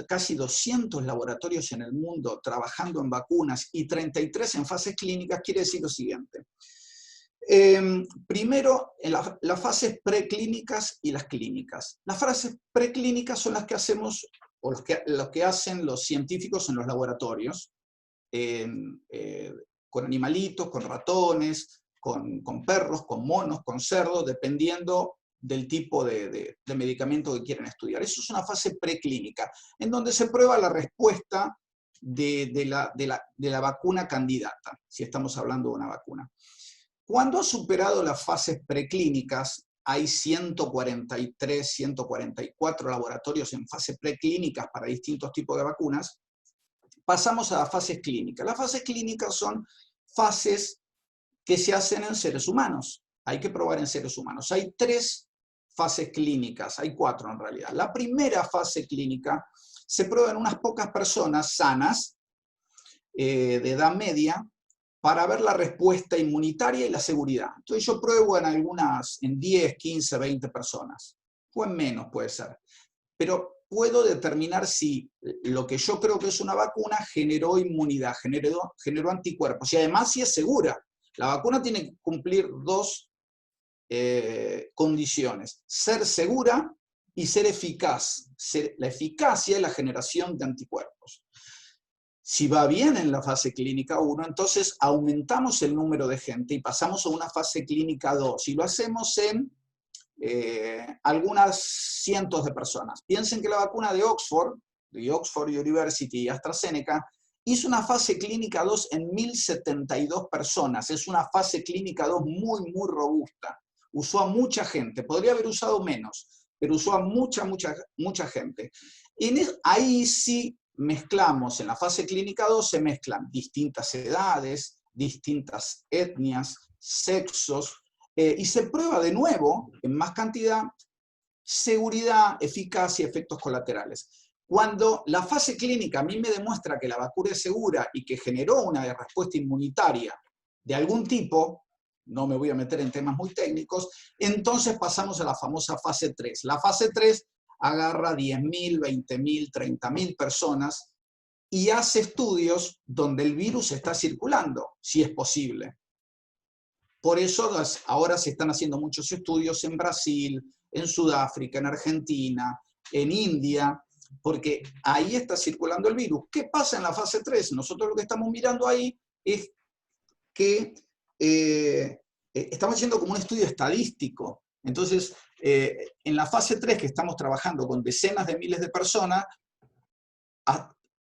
casi 200 laboratorios en el mundo trabajando en vacunas y 33 en fases clínicas, quiere decir lo siguiente. Primero, en las fases preclínicas y las clínicas. Las fases preclínicas son las que hacemos, o lo que hacen los científicos en los laboratorios, con animalitos, con ratones, con perros, con monos, con cerdos, dependiendo del tipo de medicamento que quieren estudiar. Eso es una fase preclínica, en donde se prueba la respuesta de la vacuna candidata, si estamos hablando de una vacuna. Cuando ha superado las fases preclínicas, hay 143, 144 laboratorios en fases preclínicas para distintos tipos de vacunas, pasamos a las fases clínicas. Las fases clínicas son fases que se hacen en seres humanos. Hay que probar en seres humanos. Hay 3 fases clínicas, hay 4 en realidad. La primera fase clínica se prueba en unas pocas personas sanas, de edad media, para ver la respuesta inmunitaria y la seguridad. Entonces yo pruebo en 10, 15, 20 personas, o en menos puede ser. Pero puedo determinar si lo que yo creo que es una vacuna generó inmunidad, generó anticuerpos, y además si es segura. La vacuna tiene que cumplir dos condiciones: ser segura y ser eficaz. La eficacia es la generación de anticuerpos. Si va bien en la fase clínica 1, entonces aumentamos el número de gente y pasamos a una fase clínica 2, y lo hacemos en algunas cientos de personas. Piensen que la vacuna de Oxford University y AstraZeneca, hizo una fase clínica 2 en 1.072 personas. Es una fase clínica 2 muy, muy robusta. Usó a mucha gente. Podría haber usado menos, pero usó a mucha gente. Ahí sí mezclamos, en la fase clínica 2 se mezclan distintas edades, distintas etnias, sexos, y se prueba de nuevo, en más cantidad, seguridad, eficacia y efectos colaterales. Cuando la fase clínica a mí me demuestra que la vacuna es segura y que generó una respuesta inmunitaria de algún tipo, no me voy a meter en temas muy técnicos, entonces pasamos a la famosa fase 3. La fase 3 agarra 10.000, 20.000, 30.000 personas y hace estudios donde el virus está circulando, si es posible. Por eso ahora se están haciendo muchos estudios en Brasil, en Sudáfrica, en Argentina, en India, porque ahí está circulando el virus. ¿Qué pasa en la fase 3? Nosotros lo que estamos mirando ahí es que estamos haciendo como un estudio estadístico. Entonces, en la fase 3, que estamos trabajando con decenas de miles de personas,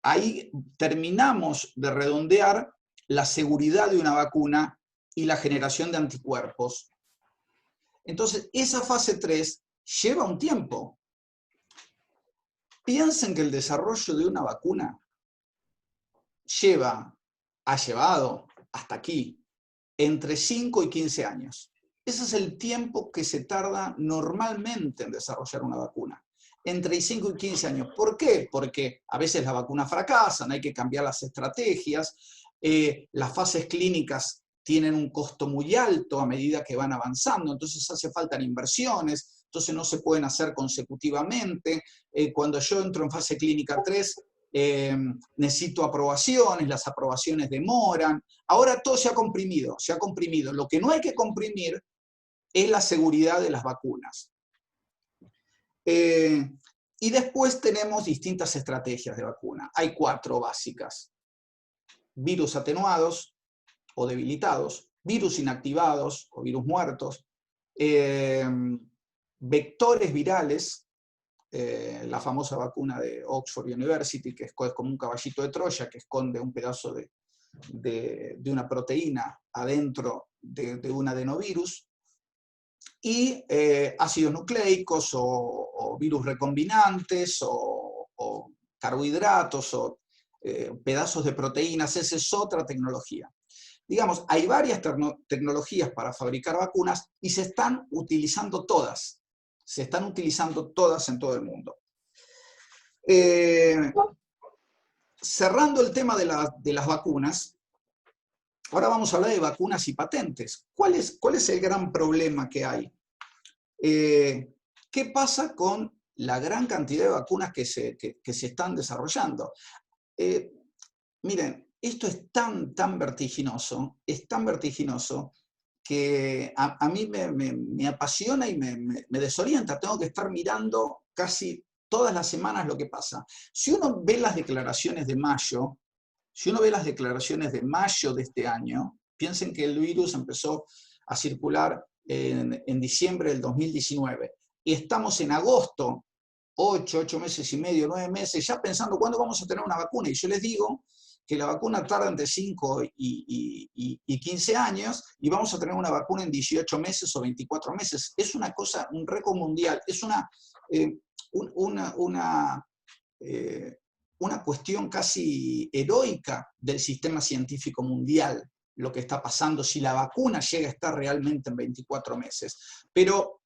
ahí terminamos de redondear la seguridad de una vacuna y la generación de anticuerpos. Entonces, esa fase 3 lleva un tiempo. Piensen que el desarrollo de una vacuna ha llevado hasta aquí entre 5 y 15 años. Ese es el tiempo que se tarda normalmente en desarrollar una vacuna. Entre 5 y 15 años. ¿Por qué? Porque a veces las vacunas fracasan, hay que cambiar las estrategias, las fases clínicas tienen un costo muy alto a medida que van avanzando, entonces hace falta inversiones, entonces no se pueden hacer consecutivamente. Cuando yo entro en fase clínica 3, necesito aprobaciones, las aprobaciones demoran. Ahora todo se ha comprimido, se ha comprimido. Lo que no hay que comprimir es la seguridad de las vacunas. Y después tenemos distintas estrategias de vacuna. Hay 4 básicas: virus atenuados o debilitados, virus inactivados o virus muertos, vectores virales, la famosa vacuna de Oxford University, que es como un caballito de Troya, que esconde un pedazo de una proteína adentro de un adenovirus, y ácidos nucleicos o virus recombinantes o carbohidratos o pedazos de proteínas. Esa es otra tecnología. Digamos, hay varias tecnologías para fabricar vacunas y se están utilizando todas. Se están utilizando todas en todo el mundo. Cerrando el tema de las vacunas, ahora vamos a hablar de vacunas y patentes. ¿Cuál es el gran problema que hay? ¿Qué pasa con la gran cantidad de vacunas que se están desarrollando? Miren, esto es tan vertiginoso, que a mí me apasiona y me desorienta. Tengo que estar mirando casi todas las semanas lo que pasa. Si uno ve las declaraciones de mayo, de este año, piensen que el virus empezó a circular en diciembre del 2019 y estamos en agosto, 8 meses y medio, 9 meses, ya pensando cuándo vamos a tener una vacuna. Y yo les digo que la vacuna tarda entre 5 y 15 años y vamos a tener una vacuna en 18 meses o 24 meses. Es una cosa, un récord mundial, es una cuestión casi heroica del sistema científico mundial, lo que está pasando, si la vacuna llega a estar realmente en 24 meses. Pero,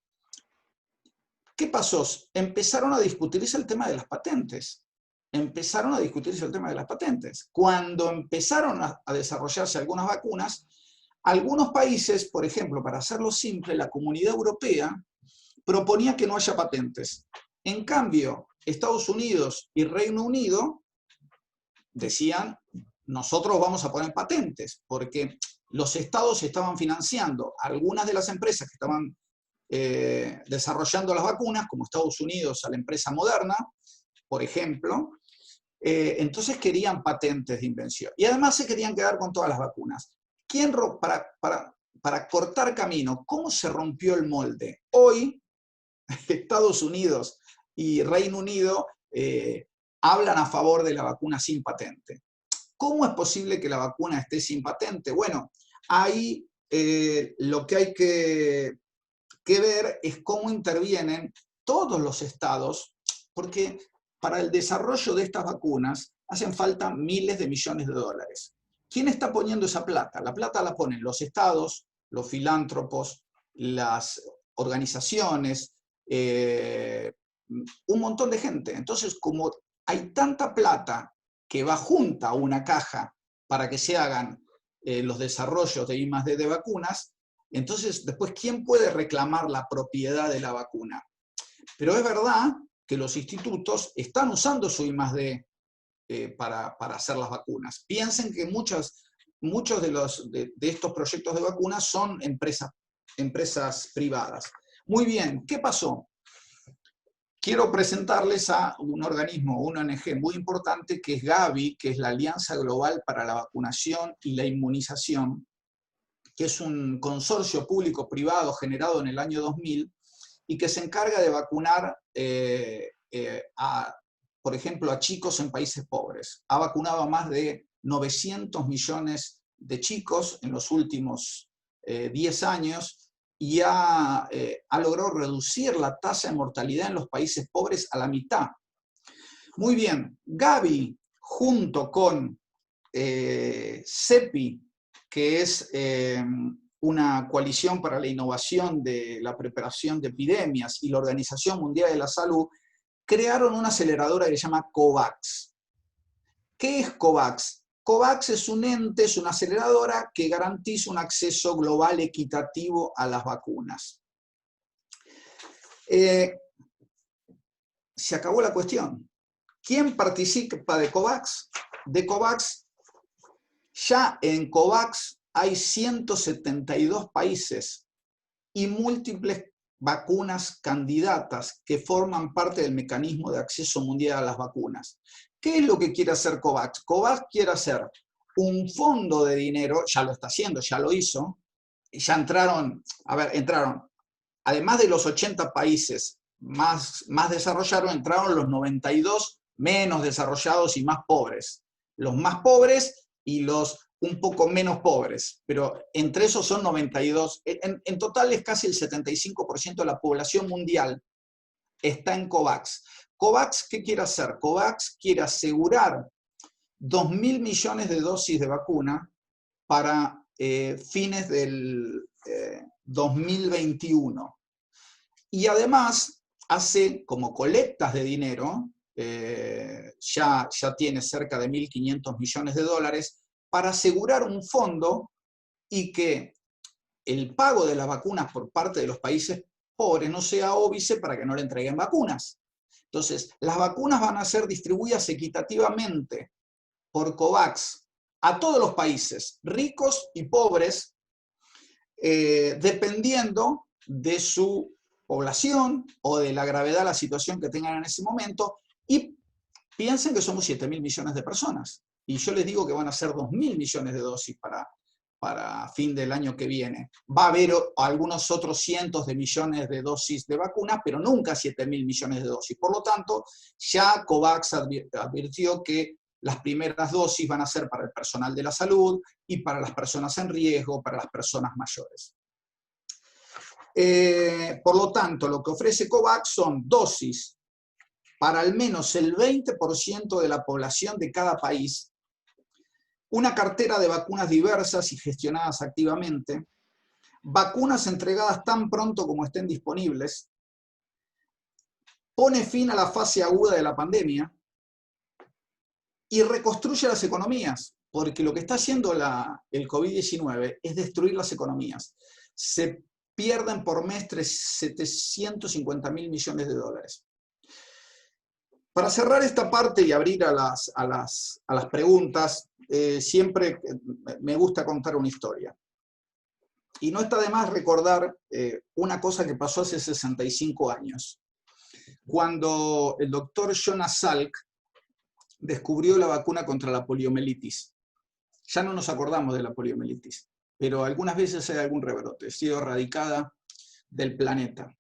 ¿qué pasó? Empezaron a discutirse el tema de las patentes. Cuando empezaron a desarrollarse algunas vacunas, algunos países, por ejemplo, para hacerlo simple, la Comunidad Europea proponía que no haya patentes. En cambio, Estados Unidos y Reino Unido decían, nosotros vamos a poner patentes, porque los estados estaban financiando algunas de las empresas que estaban desarrollando las vacunas, como Estados Unidos a la empresa Moderna, por ejemplo. Entonces querían patentes de invención. Y además se querían quedar con todas las vacunas. Para cortar camino, ¿cómo se rompió el molde? Hoy, Estados Unidos y Reino Unido hablan a favor de la vacuna sin patente. ¿Cómo es posible que la vacuna esté sin patente? Bueno, ahí lo que hay que ver es cómo intervienen todos los estados, porque para el desarrollo de estas vacunas hacen falta miles de millones de dólares. ¿Quién está poniendo esa plata? La plata la ponen los estados, los filántropos, las organizaciones, un montón de gente. Entonces, como hay tanta plata que va junta a una caja para que se hagan los desarrollos de I+D de vacunas, entonces después, ¿quién puede reclamar la propiedad de la vacuna? Pero es verdad que los institutos están usando su I+D para hacer las vacunas. Piensen que muchos de estos proyectos de vacunas son empresas privadas. Muy bien, ¿qué pasó? Quiero presentarles a un organismo, una ONG muy importante, que es Gavi, que es la Alianza Global para la Vacunación y la Inmunización, que es un consorcio público-privado generado en el año 2000 y que se encarga de vacunar, por ejemplo, a chicos en países pobres. Ha vacunado a más de 900 millones de chicos en los últimos 10 años y ha logrado reducir la tasa de mortalidad en los países pobres a la mitad. Muy bien, Gavi, junto con CEPI, que es una coalición para la innovación de la preparación de epidemias, y la Organización Mundial de la Salud, crearon una aceleradora que se llama COVAX. ¿Qué es COVAX? COVAX es un ente, es una aceleradora que garantiza un acceso global equitativo a las vacunas. Se acabó la cuestión. ¿Quién participa de COVAX? De COVAX, ya en COVAX hay 172 países y múltiples vacunas candidatas que forman parte del mecanismo de acceso mundial a las vacunas. ¿Qué es lo que quiere hacer COVAX? COVAX quiere hacer un fondo de dinero, ya lo está haciendo, ya lo hizo, y ya entraron, además de los 80 países más desarrollados, entraron los 92 menos desarrollados y más pobres. Los más pobres y los un poco menos pobres, pero entre esos son 92. En total es casi el 75% de la población mundial está en COVAX. ¿COVAX qué quiere hacer? COVAX quiere asegurar 2.000 millones de dosis de vacuna para fines del 2021. Y además hace como colectas de dinero, ya tiene cerca de 1.500 millones de dólares, para asegurar un fondo y que el pago de las vacunas por parte de los países pobres no sea óbice para que no le entreguen vacunas. Entonces, las vacunas van a ser distribuidas equitativamente por COVAX a todos los países, ricos y pobres, dependiendo de su población o de la gravedad de la situación que tengan en ese momento, y piensen que somos 7.000 millones de personas. Y yo les digo que van a ser 2.000 millones de dosis para fin del año que viene. Va a haber algunos otros cientos de millones de dosis de vacunas, pero nunca 7.000 millones de dosis. Por lo tanto, ya COVAX advirtió que las primeras dosis van a ser para el personal de la salud y para las personas en riesgo, para las personas mayores. Por lo tanto, lo que ofrece COVAX son dosis para al menos el 20% de la población de cada país, una cartera de vacunas diversas y gestionadas activamente, vacunas entregadas tan pronto como estén disponibles, pone fin a la fase aguda de la pandemia y reconstruye las economías, porque lo que está haciendo el COVID-19 es destruir las economías. Se pierden por mes 750.000 millones de dólares. Para cerrar esta parte y abrir a las preguntas, siempre me gusta contar una historia. Y no está de más recordar una cosa que pasó hace 65 años, cuando el doctor Jonas Salk descubrió la vacuna contra la poliomielitis. Ya no nos acordamos de la poliomielitis, pero algunas veces hay algún rebrote, ha sido erradicada del planeta.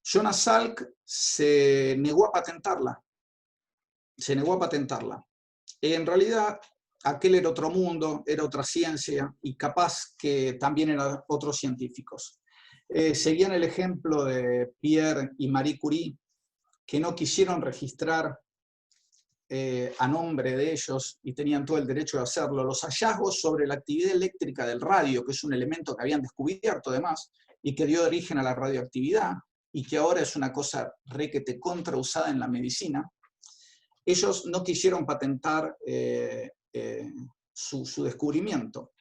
Jonas Salk se negó a patentarla. En realidad, aquel era otro mundo, era otra ciencia, y capaz que también eran otros científicos. Seguían el ejemplo de Pierre y Marie Curie, que no quisieron registrar a nombre de ellos, y tenían todo el derecho de hacerlo, los hallazgos sobre la actividad eléctrica del radio, que es un elemento que habían descubierto además, y que dio origen a la radioactividad, y que ahora es una cosa requete contrausada en la medicina. Ellos no quisieron patentar su descubrimiento.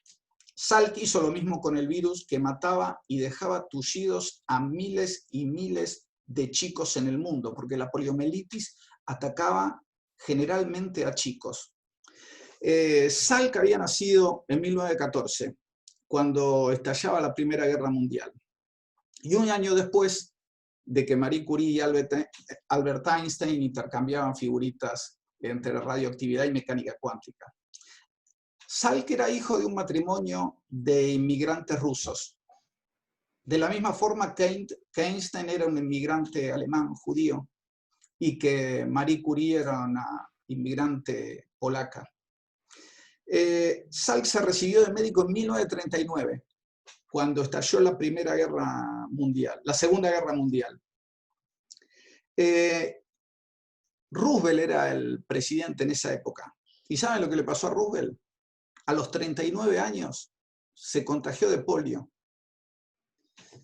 Salk hizo lo mismo con el virus, que mataba y dejaba tullidos a miles y miles de chicos en el mundo, porque la poliomielitis atacaba generalmente a chicos. Salk había nacido en 1914, cuando estallaba la Primera Guerra Mundial. Y un año después de que Marie Curie y Albert Einstein intercambiaban figuritas entre radioactividad y mecánica cuántica. Salk era hijo de un matrimonio de inmigrantes rusos. De la misma forma que Einstein era un inmigrante alemán judío y que Marie Curie era una inmigrante polaca. Salk se recibió de médico en 1939, cuando estalló la Segunda Guerra Mundial. Roosevelt era el presidente en esa época. ¿Y saben lo que le pasó a Roosevelt? A los 39 años se contagió de polio.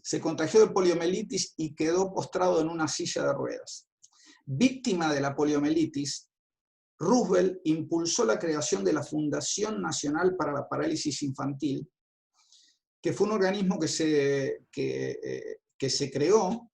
Se contagió de poliomielitis y quedó postrado en una silla de ruedas. Víctima de la poliomielitis, Roosevelt impulsó la creación de la Fundación Nacional para la Parálisis Infantil, que fue un organismo que se creó,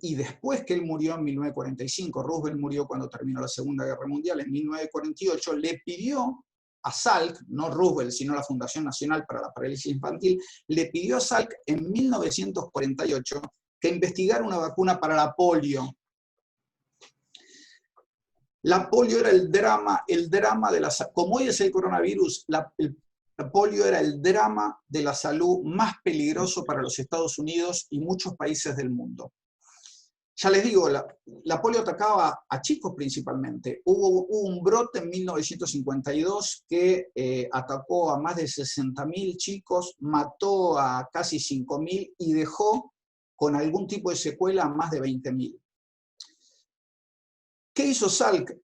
y después que él murió en 1945, Roosevelt murió cuando terminó la Segunda Guerra Mundial, en 1948, le pidió a Salk, no Roosevelt, sino la Fundación Nacional para la Parálisis Infantil, le pidió a Salk en 1948 que investigara una vacuna para la polio. La polio era el drama de la salud. Como hoy es el coronavirus, la polio era el drama de la salud más peligroso para los Estados Unidos y muchos países del mundo. Ya les digo, la polio atacaba a chicos principalmente. Hubo un brote en 1952 que atacó a más de 60.000 chicos, mató a casi 5.000 y dejó con algún tipo de secuela a más de 20.000. ¿Qué hizo Salk?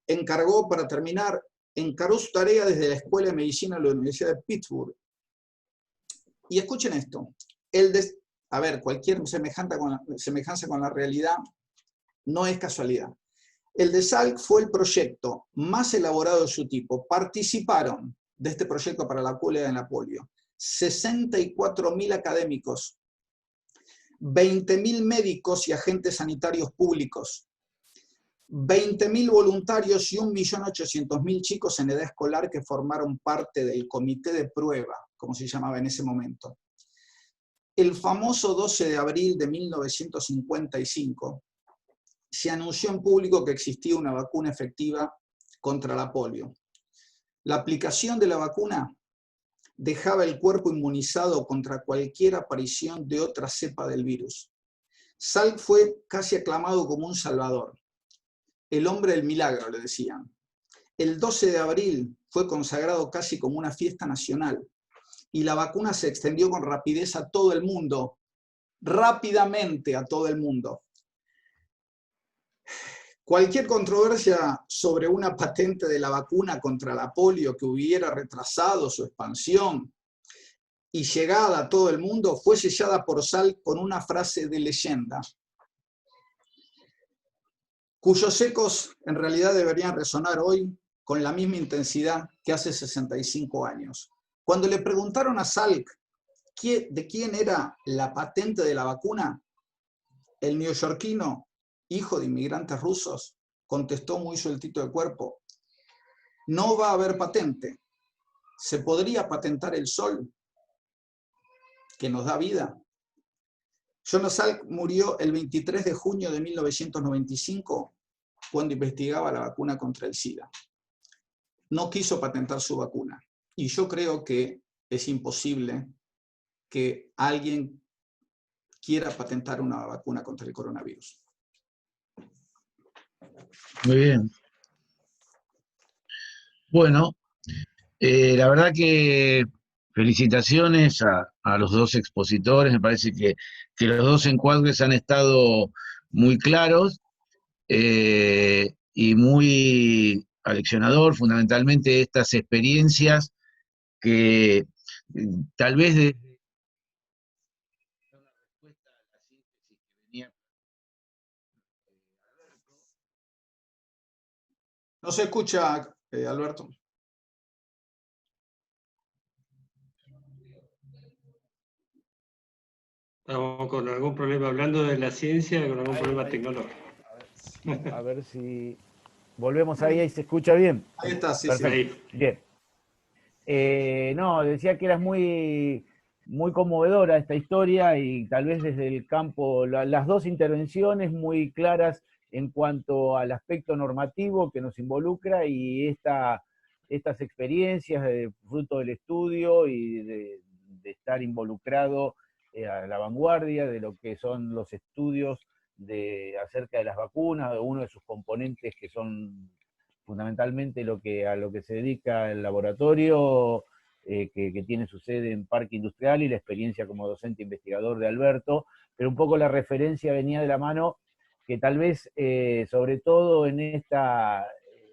Para terminar, encargó su tarea desde la Escuela de Medicina de la Universidad de Pittsburgh. Y escuchen esto. Cualquier semejanza con la realidad no es casualidad. El de Salk fue el proyecto más elaborado de su tipo. Participaron de este proyecto para la cura de la polio 64.000 académicos, 20.000 médicos y agentes sanitarios públicos, 20.000 voluntarios y 1.800.000 chicos en edad escolar que formaron parte del comité de prueba, como se llamaba en ese momento. El famoso 12 de abril de 1955 se anunció en público que existía una vacuna efectiva contra la polio. La aplicación de la vacuna dejaba el cuerpo inmunizado contra cualquier aparición de otra cepa del virus. Salk fue casi aclamado como un salvador. El hombre del milagro, le decían. El 12 de abril fue consagrado casi como una fiesta nacional y la vacuna se extendió con rapidez a todo el mundo, rápidamente a todo el mundo. Cualquier controversia sobre una patente de la vacuna contra la polio que hubiera retrasado su expansión y llegada a todo el mundo fue sellada por Salk con una frase de leyenda, cuyos ecos en realidad deberían resonar hoy con la misma intensidad que hace 65 años. Cuando le preguntaron a Salk de quién era la patente de la vacuna, el neoyorquino, hijo de inmigrantes rusos, contestó muy sueltito de cuerpo. No va a haber patente. ¿Se podría patentar el sol que nos da vida? Jonas Salk murió el 23 de junio de 1995 cuando investigaba la vacuna contra el SIDA. No quiso patentar su vacuna. Y yo creo que es imposible que alguien quiera patentar una vacuna contra el coronavirus. Muy bien. Bueno, la verdad que felicitaciones a los dos expositores. Me parece que los dos encuadres han estado muy claros y muy aleccionador, fundamentalmente estas experiencias que tal vez de una respuesta a la síntesis que venía. No se escucha, Alberto. Estamos con algún problema, hablando de la ciencia, con algún problema tecnológico. A ver si volvemos ahí se escucha bien. Ahí está, sí, Perfecto. Sí. Bien. No, decía que era muy, muy conmovedora esta historia y tal vez desde el campo, las dos intervenciones muy claras en cuanto al aspecto normativo que nos involucra y estas experiencias fruto del estudio y de estar involucrado a la vanguardia de lo que son los estudios acerca de las vacunas, de uno de sus componentes que son fundamentalmente a lo que se dedica el laboratorio, que tiene su sede en Parque Industrial, y la experiencia como docente investigador de Alberto, pero un poco la referencia venía de la mano que tal vez, sobre todo en esta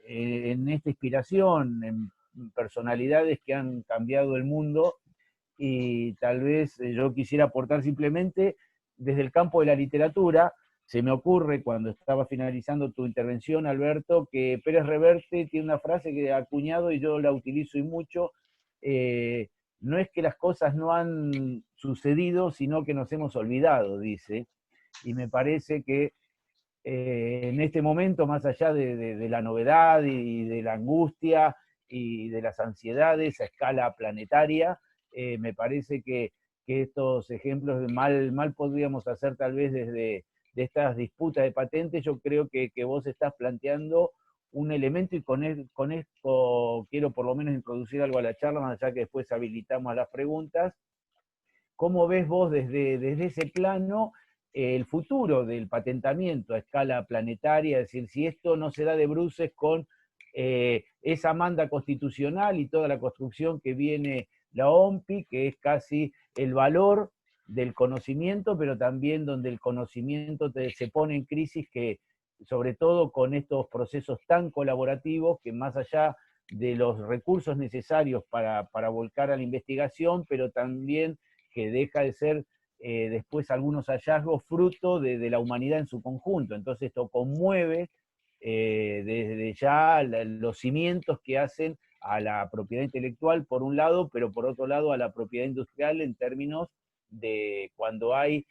inspiración, en personalidades que han cambiado el mundo, y tal vez yo quisiera aportar simplemente desde el campo de la literatura. Se me ocurre, cuando estaba finalizando tu intervención, Alberto, que Pérez Reverte tiene una frase que ha acuñado y yo la utilizo y mucho: no es que las cosas no han sucedido, sino que nos hemos olvidado, dice. Y me parece que en este momento, más allá de la novedad y de la angustia y de las ansiedades a escala planetaria, me parece que estos ejemplos mal podríamos hacer tal vez desde de estas disputas de patentes. Yo creo que vos estás planteando un elemento, y con esto quiero por lo menos introducir algo a la charla, más allá que después habilitamos a las preguntas. ¿Cómo ves vos desde ese plano el futuro del patentamiento a escala planetaria? Es decir, si esto no se da de bruces con esa manda constitucional y toda la construcción que viene la OMPI, que es casi el valor del conocimiento, pero también donde el conocimiento se pone en crisis, que sobre todo con estos procesos tan colaborativos, que más allá de los recursos necesarios para volcar a la investigación, pero también que deja de ser después algunos hallazgos fruto de la humanidad en su conjunto. Entonces esto conmueve desde ya los cimientos que hacen a la propiedad intelectual por un lado, pero por otro lado a la propiedad industrial, en términos de cuando hay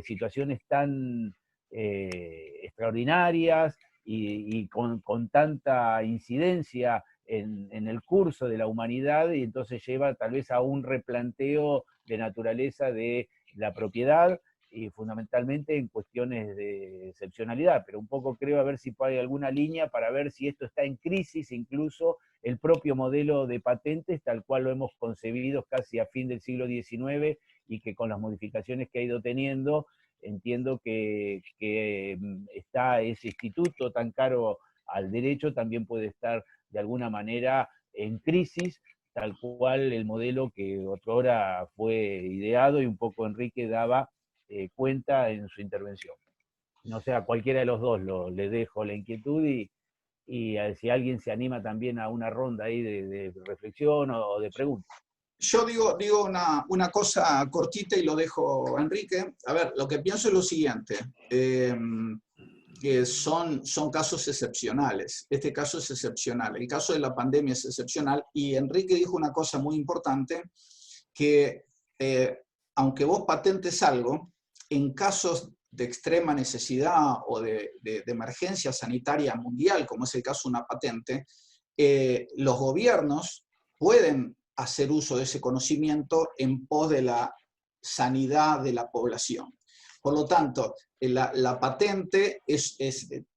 situaciones tan extraordinarias y con tanta incidencia en el curso de la humanidad, y entonces lleva tal vez a un replanteo de naturaleza de la propiedad, y fundamentalmente en cuestiones de excepcionalidad, pero un poco creo a ver si hay alguna línea para ver si esto está en crisis, incluso el propio modelo de patentes, tal cual lo hemos concebido casi a fin del siglo XIX, y que con las modificaciones que ha ido teniendo, entiendo que está ese instituto tan caro al derecho, también puede estar de alguna manera en crisis, tal cual el modelo que otrora fue ideado, y un poco Enrique daba cuenta en su intervención. No sé, a cualquiera de los dos le dejo la inquietud, y si alguien se anima también a una ronda ahí de reflexión o de preguntas. Yo digo una cosa cortita y lo dejo a Enrique. A ver, lo que pienso es lo siguiente. Que son casos excepcionales. Este caso es excepcional. El caso de la pandemia es excepcional. Y Enrique dijo una cosa muy importante, que aunque vos patentes algo, en casos de extrema necesidad o de emergencia sanitaria mundial, como es el caso de una patente, los gobiernos pueden hacer uso de ese conocimiento en pos de la sanidad de la población. Por lo tanto, la patente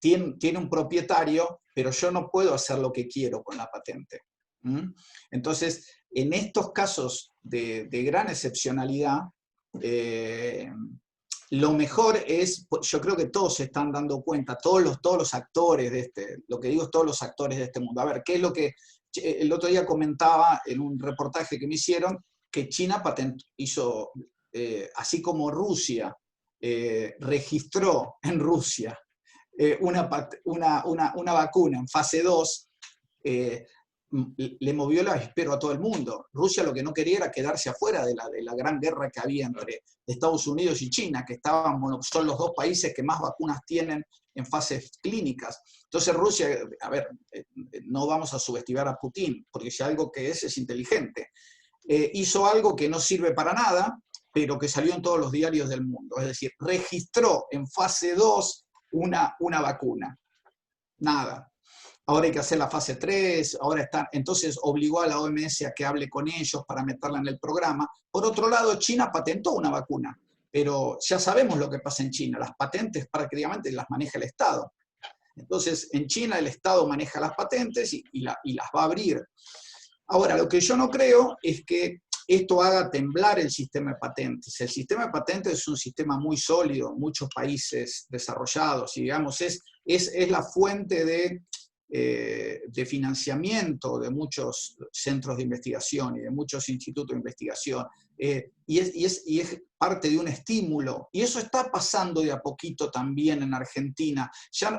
tiene un propietario, pero yo no puedo hacer lo que quiero con la patente. Entonces, en estos casos de gran excepcionalidad, lo mejor es, yo creo que todos se están dando cuenta, todos los actores lo que digo es todos los actores de este mundo. A ver, ¿qué es lo que el otro día comentaba en un reportaje que me hicieron? Que China hizo, así como Rusia registró en Rusia una vacuna en fase 2, le movió el avispero a todo el mundo. Rusia lo que no quería era quedarse afuera de la gran guerra que había entre Estados Unidos y China, que son los dos países que más vacunas tienen en fases clínicas. Entonces Rusia, a ver, no vamos a subestimar a Putin, porque si algo que es inteligente. Hizo algo que no sirve para nada, pero que salió en todos los diarios del mundo. Es decir, registró en fase 2 una vacuna. Nada. Ahora hay que hacer la fase 3, entonces obligó a la OMS a que hable con ellos para meterla en el programa. Por otro lado, China patentó una vacuna, pero ya sabemos lo que pasa en China. Las patentes prácticamente las maneja el Estado. Entonces, en China el Estado maneja las patentes y las va a abrir. Ahora, lo que yo no creo es que esto haga temblar el sistema de patentes. El sistema de patentes es un sistema muy sólido en muchos países desarrollados y, digamos, es la fuente de financiamiento de muchos centros de investigación y de muchos institutos de investigación. Y es parte de un estímulo. Y eso está pasando de a poquito también en Argentina.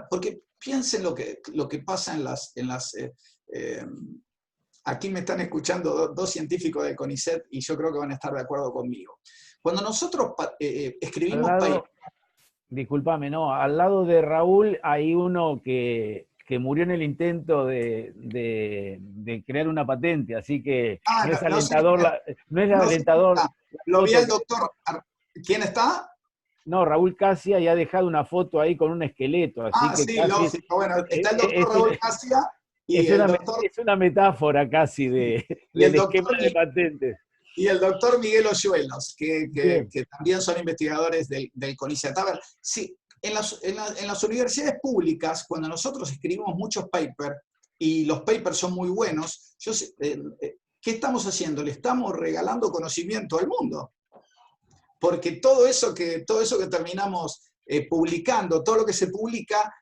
Porque piensen lo que pasa en las aquí me están escuchando dos científicos de CONICET y yo creo que van a estar de acuerdo conmigo. Cuando nosotros escribimos... Discúlpame, no, al lado de Raúl hay uno que murió en el intento de crear una patente, así que no es alentador. No es alentador. Lo vi al doctor. ¿Quién está? No, Raúl Casia, y ha dejado una foto ahí con un esqueleto. Así que sí, lógico. Bueno, está el doctor Raúl Casia. Es una metáfora casi del esquema de patentes. Y el doctor Miguel Hoyuelos, que también son investigadores del CONICET. A ver, sí, en las universidades públicas, cuando nosotros escribimos muchos papers, y los papers son muy buenos, ¿qué estamos haciendo? Le estamos regalando conocimiento al mundo. Porque todo eso que terminamos publicando, todo lo que se publica,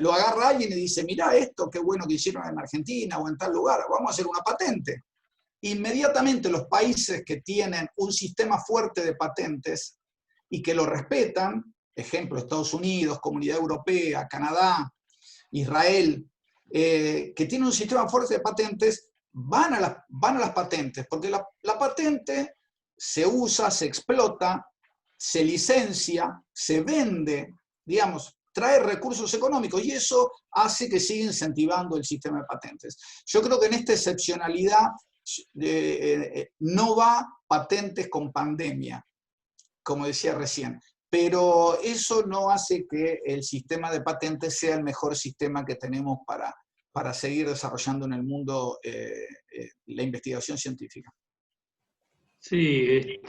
lo agarra alguien y dice, mirá esto, qué bueno que hicieron en Argentina o en tal lugar, vamos a hacer una patente. Inmediatamente los países que tienen un sistema fuerte de patentes y que lo respetan, ejemplo, Estados Unidos, Comunidad Europea, Canadá, Israel, que tienen un sistema fuerte de patentes, van a las patentes, porque la patente se usa, se explota, se licencia, se vende, digamos, trae recursos económicos y eso hace que siga incentivando el sistema de patentes. Yo creo que en esta excepcionalidad no va patentes con pandemia, como decía recién, pero eso no hace que el sistema de patentes sea el mejor sistema que tenemos para seguir desarrollando en el mundo la investigación científica. Sí,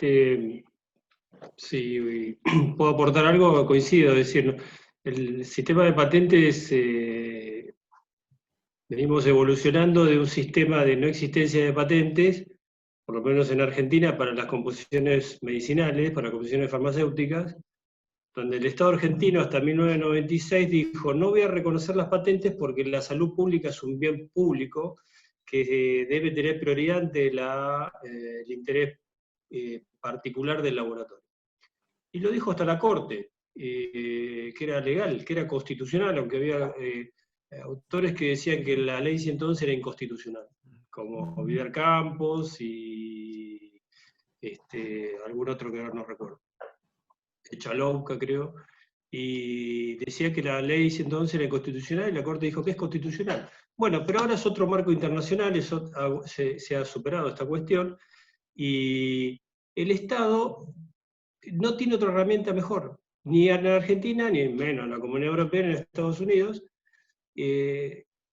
sí, puedo aportar algo, coincido, es decir, el sistema de patentes venimos evolucionando de un sistema de no existencia de patentes, por lo menos en Argentina, para las composiciones medicinales, para composiciones farmacéuticas, donde el Estado argentino hasta 1996 dijo, no voy a reconocer las patentes porque la salud pública es un bien público que debe tener prioridad ante el interés particular del laboratorio. Y lo dijo hasta la Corte, que era legal, que era constitucional, aunque había autores que decían que la ley 111 era inconstitucional, como Vidal Campos y algún otro que ahora no recuerdo, Chalouca creo, y decía que la ley 111 era inconstitucional y la Corte dijo que es constitucional. Bueno, pero ahora es otro marco internacional, se ha superado esta cuestión, y el Estado no tiene otra herramienta mejor. ni en Argentina, ni menos en la Comunidad Europea, ni en Estados Unidos.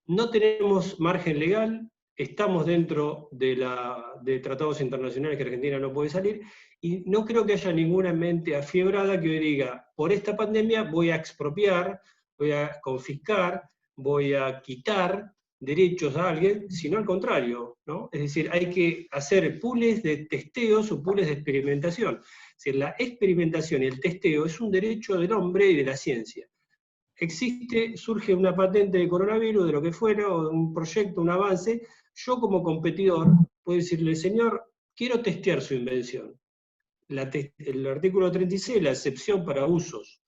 No tenemos margen legal, estamos dentro de tratados internacionales que Argentina no puede salir, y no creo que haya ninguna mente afiebrada que hoy diga, por esta pandemia voy a expropiar, voy a confiscar, voy a quitar derechos a alguien, sino al contrario, ¿no? Es decir, hay que hacer pools de testeos o pools de experimentación. Es decir, la experimentación y el testeo es un derecho del hombre y de la ciencia. Surge una patente de coronavirus, de lo que fuera, o un proyecto, un avance, yo como competidor puedo decirle, señor, quiero testear su invención. El artículo 36, la excepción para usos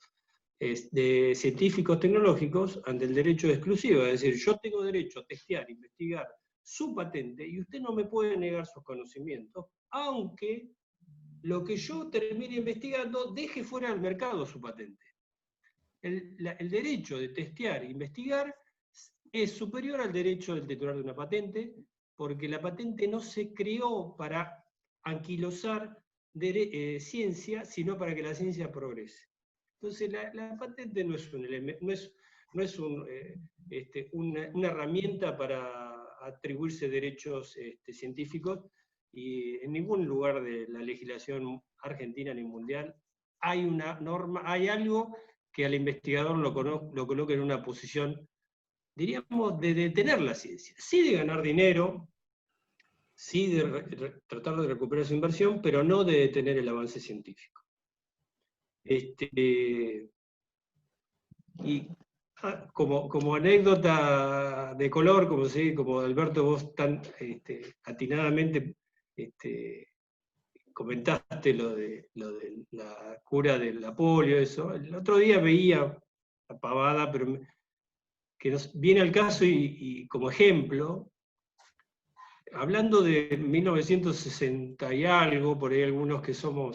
de científicos tecnológicos ante el derecho exclusivo, es decir, yo tengo derecho a testear, investigar su patente, y usted no me puede negar sus conocimientos, aunque lo que yo termine investigando deje fuera del mercado su patente. El derecho de testear e investigar es superior al derecho del titular de una patente, porque la patente no se creó para anquilosar ciencia, sino para que la ciencia progrese. Entonces, la patente no es una herramienta para atribuirse derechos científicos, y en ningún lugar de la legislación argentina ni mundial hay una norma, hay algo que al investigador lo coloque en una posición, diríamos, de detener la ciencia. Sí de ganar dinero, sí de tratar de recuperar su inversión, pero no de detener el avance científico. Y como anécdota de color, como Alberto vos tan atinadamente comentaste lo de la cura de la polio, eso. El otro día veía la pavada, pero que nos viene al caso y como ejemplo, hablando de 1960 y algo, por ahí algunos que son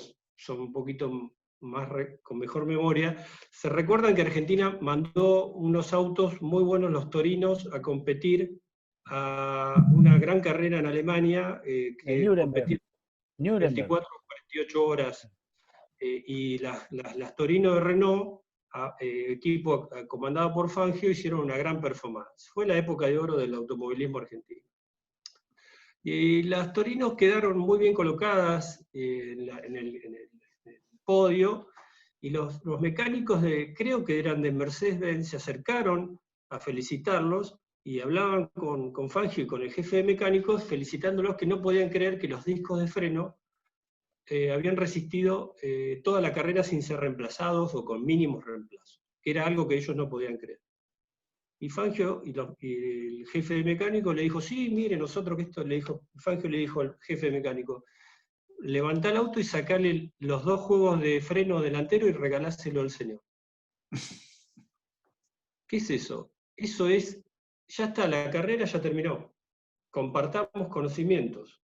un poquito más con mejor memoria, se recuerdan que Argentina mandó unos autos muy buenos, los torinos, a competir a una gran carrera en Alemania, que competía 24 o 48 horas, y las Torino de Renault, equipo comandado por Fangio, hicieron una gran performance. Fue la época de oro del automovilismo argentino. Y las Torinos quedaron muy bien colocadas en el podio, y los mecánicos creo que eran de Mercedes-Benz, se acercaron a felicitarlos, y hablaban con Fangio y con el jefe de mecánicos, felicitándolos, que no podían creer que los discos de freno habían resistido toda la carrera sin ser reemplazados o con mínimos reemplazos, que era algo que ellos no podían creer. Y Fangio y el jefe de mecánico le dijo, sí, mire, nosotros que esto, Fangio le dijo al jefe de mecánico, levantá el auto y sacale los 2 juegos de freno delantero y regaláselo al señor. ¿Qué es eso? Eso es, ya está, la carrera ya terminó. Compartamos conocimientos.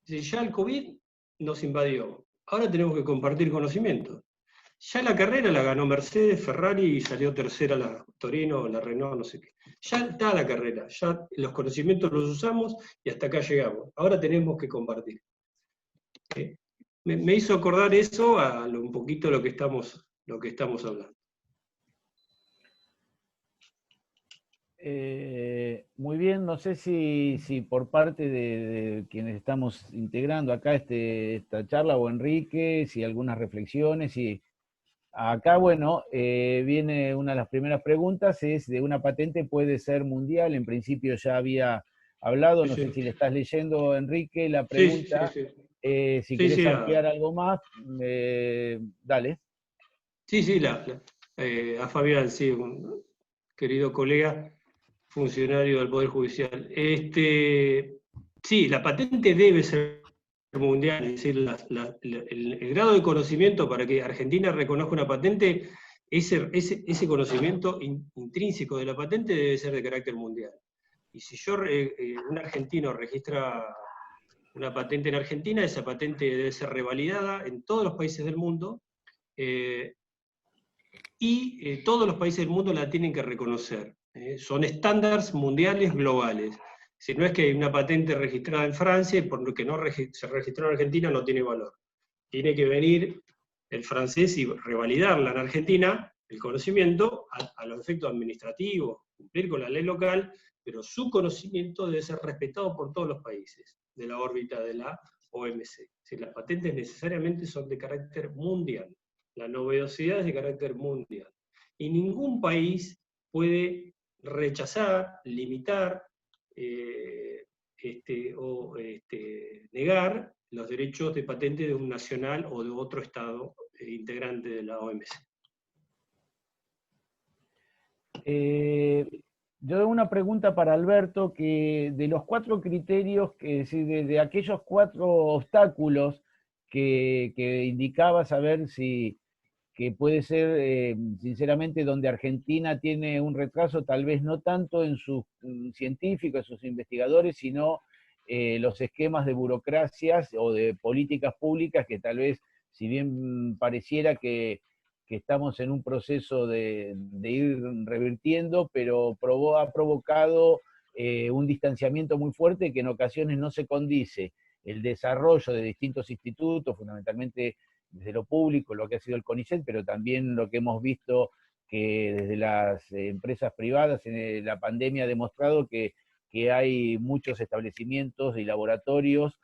Ya el COVID nos invadió. Ahora tenemos que compartir conocimientos. Ya la carrera la ganó Mercedes, Ferrari, y salió tercera la Torino, la Renault, no sé qué. Ya está la carrera, ya los conocimientos los usamos y hasta acá llegamos. Ahora tenemos que compartir. Me hizo acordar eso a un poquito lo que estamos hablando. Muy bien, no sé si por parte de quienes estamos integrando acá esta charla, o Enrique, si algunas reflexiones, y acá, bueno, viene una de las primeras preguntas, es de una patente puede ser mundial. En principio ya había hablado, no sé si le estás leyendo, Enrique, la pregunta. Sí. Si querés ampliar algo más, dale. Sí, a Fabián, sí, un querido colega, funcionario del Poder Judicial. Sí, la patente debe ser mundial, es decir, el grado de conocimiento para que Argentina reconozca una patente, ese conocimiento intrínseco de la patente debe ser de carácter mundial. Y si un argentino registra una patente en Argentina, esa patente debe ser revalidada en todos los países del mundo, y todos los países del mundo la tienen que reconocer. Son estándares mundiales globales. Si no es que hay una patente registrada en Francia y por lo que no se registró en Argentina no tiene valor. Tiene que venir el francés y revalidarla en Argentina, el conocimiento, a los efectos administrativos, cumplir con la ley local, pero su conocimiento debe ser respetado por todos los países de la órbita de la OMC. Si las patentes necesariamente son de carácter mundial, la novedosidad es de carácter mundial. Y ningún país puede rechazar, limitar o negar los derechos de patente de un nacional o de otro Estado integrante de la OMC. Yo tengo una pregunta para Alberto, que de los 4 criterios, de aquellos 4 obstáculos que indicabas, a ver si que puede ser, sinceramente, donde Argentina tiene un retraso, tal vez no tanto en sus científicos, en sus investigadores, sino los esquemas de burocracias o de políticas públicas que tal vez, si bien pareciera que estamos en un proceso de ir revirtiendo, pero ha provocado un distanciamiento muy fuerte que en ocasiones no se condice el desarrollo de distintos institutos, fundamentalmente desde lo público, lo que ha sido el CONICET, pero también lo que hemos visto que desde las empresas privadas en la pandemia ha demostrado que hay muchos establecimientos y laboratorios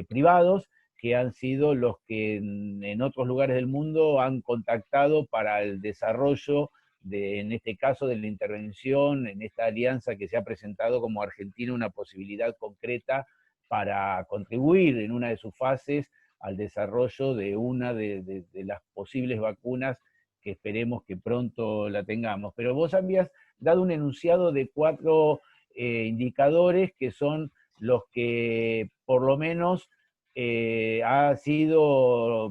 privados que han sido los que en otros lugares del mundo han contactado para el desarrollo en este caso, de la intervención, en esta alianza que se ha presentado como Argentina una posibilidad concreta para contribuir en una de sus fases al desarrollo de una de las posibles vacunas que esperemos que pronto la tengamos. Pero vos habías dado un enunciado de 4 indicadores que son los que por lo menos ha sido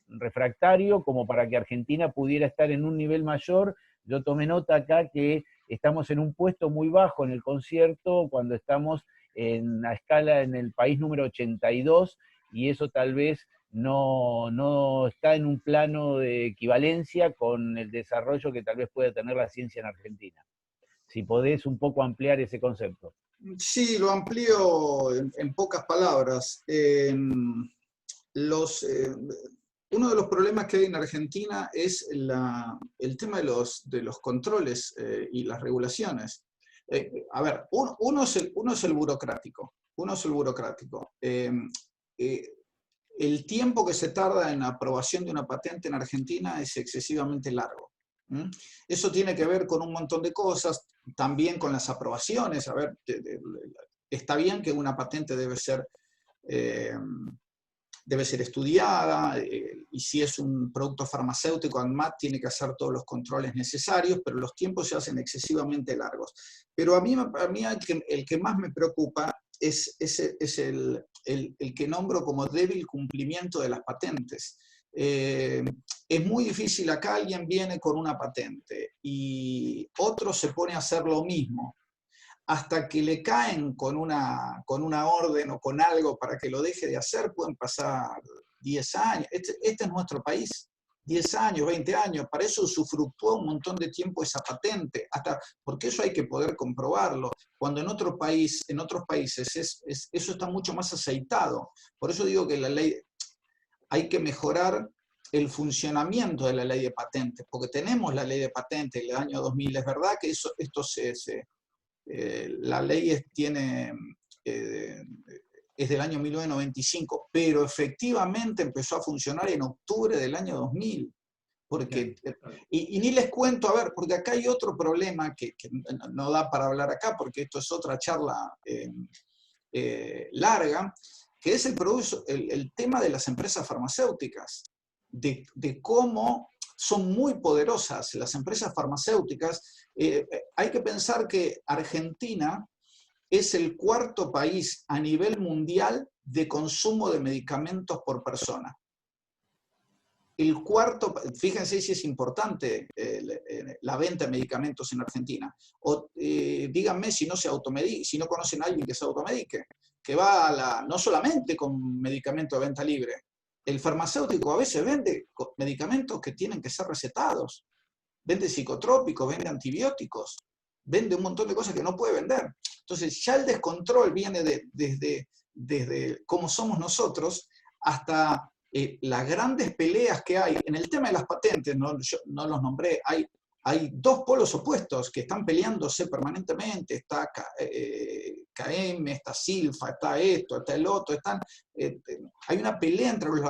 refractario como para que Argentina pudiera estar en un nivel mayor. Yo tomé nota acá que estamos en un puesto muy bajo en el concierto cuando estamos en la escala en el país número 82, y eso tal vez no está en un plano de equivalencia con el desarrollo que tal vez pueda tener la ciencia en Argentina. Si podés un poco ampliar ese concepto. Sí, lo amplío en pocas palabras. Uno de los problemas que hay en Argentina es el tema de los controles y las regulaciones. A ver, uno es el burocrático. El tiempo que se tarda en la aprobación de una patente en Argentina es excesivamente largo. Eso tiene que ver con un montón de cosas, también con las aprobaciones. A ver, está bien que una patente debe ser estudiada, y si es un producto farmacéutico, ANMAT tiene que hacer todos los controles necesarios, pero los tiempos se hacen excesivamente largos. Pero a mí el que más me preocupa es el que nombro como débil cumplimiento de las patentes. Es muy difícil, acá alguien viene con una patente y otro se pone a hacer lo mismo. Hasta que le caen con una orden o con algo para que lo deje de hacer, pueden pasar 10 años. Este es nuestro país, 10 años, 20 años. Para eso usufructuó un montón de tiempo esa patente, porque eso hay que poder comprobarlo. Cuando en otros países eso está mucho más aceitado. Por eso digo que la ley, hay que mejorar el funcionamiento de la ley de patentes, porque tenemos la ley de patentes del año 2000. Es verdad que la ley es del año 1995, pero efectivamente empezó a funcionar en octubre del año 2000. Y ni les cuento, a ver, porque acá hay otro problema que no da para hablar acá, porque esto es otra charla larga, que es el tema de las empresas farmacéuticas, de cómo son muy poderosas las empresas farmacéuticas. Hay que pensar que Argentina es el 4º país a nivel mundial de consumo de medicamentos por persona. Fíjense si es importante la venta de medicamentos en Argentina. O díganme si no conocen a alguien que se automedique, que va no solamente con medicamentos de venta libre. El farmacéutico a veces vende medicamentos que tienen que ser recetados, vende psicotrópicos, vende antibióticos, vende un montón de cosas que no puede vender. Entonces ya el descontrol viene desde cómo somos nosotros hasta las grandes peleas que hay en el tema de las patentes, yo no los nombré, hay dos polos opuestos que están peleándose permanentemente, está KM, está Silfa, está esto, está el otro, hay una pelea entre los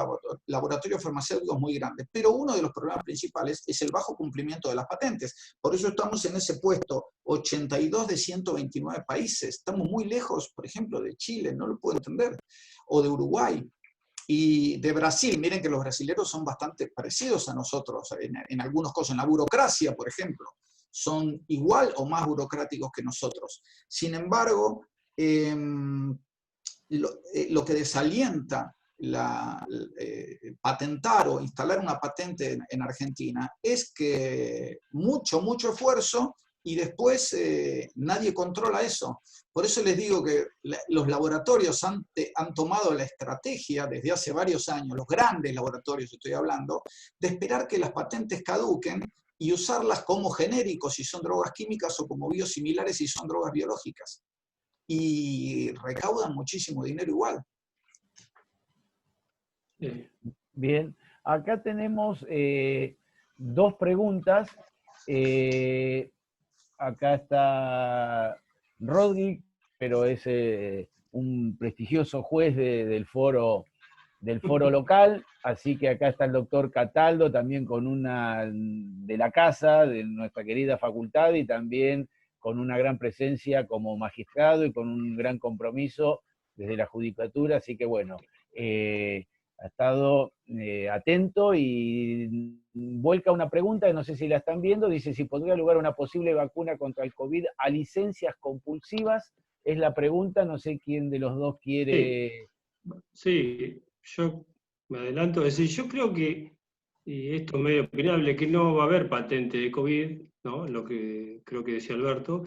laboratorios farmacéuticos muy grande, pero uno de los problemas principales es el bajo cumplimiento de las patentes. Por eso estamos en ese puesto 82 de 129 países. Estamos muy lejos, por ejemplo, de Chile, no lo puedo entender, o de Uruguay. Y de Brasil, miren que los brasileños son bastante parecidos a nosotros en algunos cosas, en la burocracia, por ejemplo, son igual o más burocráticos que nosotros. Sin embargo, lo que desalienta patentar o instalar una patente en Argentina es que mucho esfuerzo y después nadie controla eso. Por eso les digo que los laboratorios han tomado la estrategia desde hace varios años, los grandes laboratorios estoy hablando, de esperar que las patentes caduquen y usarlas como genéricos si son drogas químicas o como biosimilares si son drogas biológicas. Y recaudan muchísimo dinero igual. Bien, acá tenemos dos preguntas. Acá está Rodri, pero es un prestigioso juez del foro local, así que acá está el doctor Cataldo, también con una de la casa, de nuestra querida facultad, y también con una gran presencia como magistrado y con un gran compromiso desde la judicatura, así que bueno, ha estado atento y vuelca una pregunta, que no sé si la están viendo, dice si podría lugar una posible vacuna contra el COVID a licencias compulsivas, es la pregunta, no sé quién de los dos quiere... Sí, yo me adelanto a decir, yo creo que, y esto es medio opinable, que no va a haber patente de COVID, ¿no? Lo que creo que decía Alberto,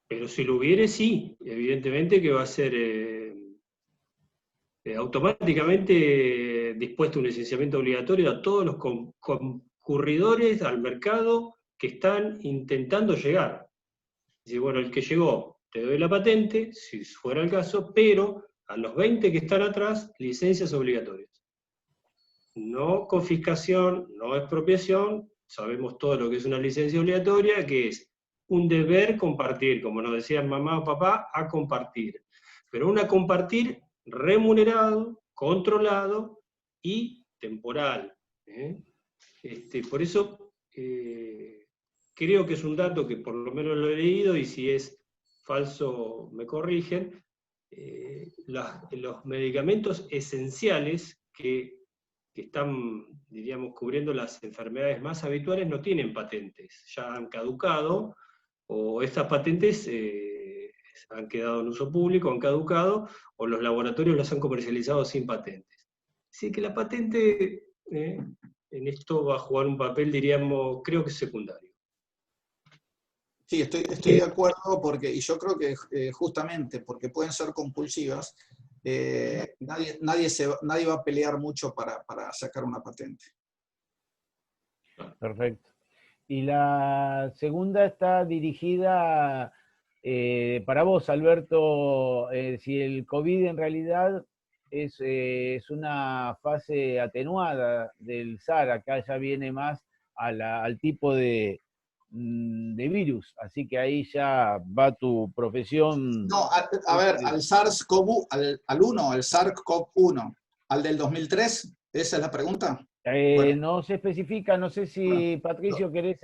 pero si lo hubiere, sí, evidentemente que va a ser automáticamente dispuesto un licenciamiento obligatorio a todos los concurridores al mercado que están intentando llegar. Dice, bueno, el que llegó, te doy la patente, si fuera el caso, pero a los 20 que están atrás, licencias obligatorias. No confiscación, no expropiación, sabemos todo lo que es una licencia obligatoria, que es un deber compartir, como nos decían mamá o papá, a compartir. Pero una compartir remunerado, controlado y temporal. Por eso creo que es un dato que por lo menos lo he leído, y si es falso me corrigen, los medicamentos esenciales que están, diríamos, cubriendo las enfermedades más habituales no tienen patentes, ya han caducado, o estas patentes han quedado en uso público, han caducado, o los laboratorios las han comercializado sin patentes. Así que la patente en esto va a jugar un papel, diríamos, creo que secundario. Sí, estoy de acuerdo, y yo creo que justamente porque pueden ser compulsivas, nadie va a pelear mucho para sacar una patente. Perfecto. Y la segunda está dirigida para vos, Alberto, si el COVID en realidad es una fase atenuada del SARS, acá ya viene más al tipo de virus, así que ahí ya va tu profesión. No, a ver, al SARS-CoV, al 1, al SARS-CoV-1, al del 2003, ¿esa es la pregunta? Bueno. No se especifica, no sé si Patricio querés,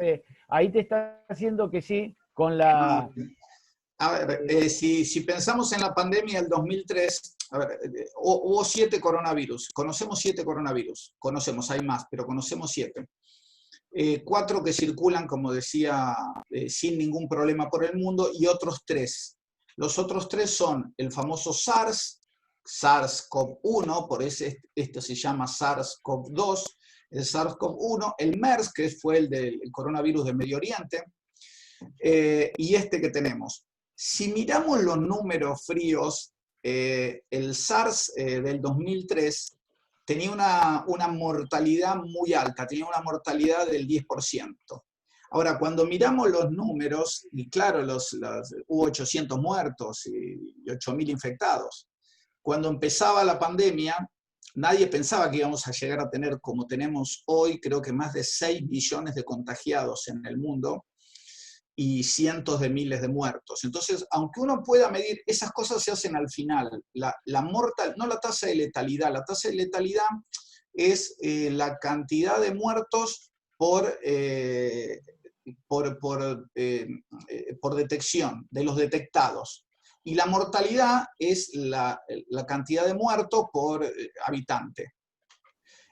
ahí te está haciendo que sí, con la... A ver, si pensamos en la pandemia del 2003, a ver, hubo 7 coronavirus, conocemos 7 coronavirus, hay más, pero conocemos 7. 4 que circulan, como decía, sin ningún problema por el mundo, y otros 3. Los otros 3 son el famoso SARS-CoV-1, por eso este se llama SARS-CoV-2, el SARS-CoV-1, el MERS, que fue el del coronavirus del Medio Oriente, y este que tenemos. Si miramos los números fríos, el SARS del 2003 tenía una mortalidad muy alta, tenía una mortalidad del 10%. Ahora, cuando miramos los números, y claro, hubo 800 muertos y 8.000 infectados. Cuando empezaba la pandemia, nadie pensaba que íbamos a llegar a tener, como tenemos hoy, creo que más de 6 millones de contagiados en el mundo y cientos de miles de muertos. Entonces, aunque uno pueda medir, esas cosas se hacen al final. No la tasa de letalidad, la tasa de letalidad es la cantidad de muertos por detección, de los detectados. Y la mortalidad es la cantidad de muertos por habitante.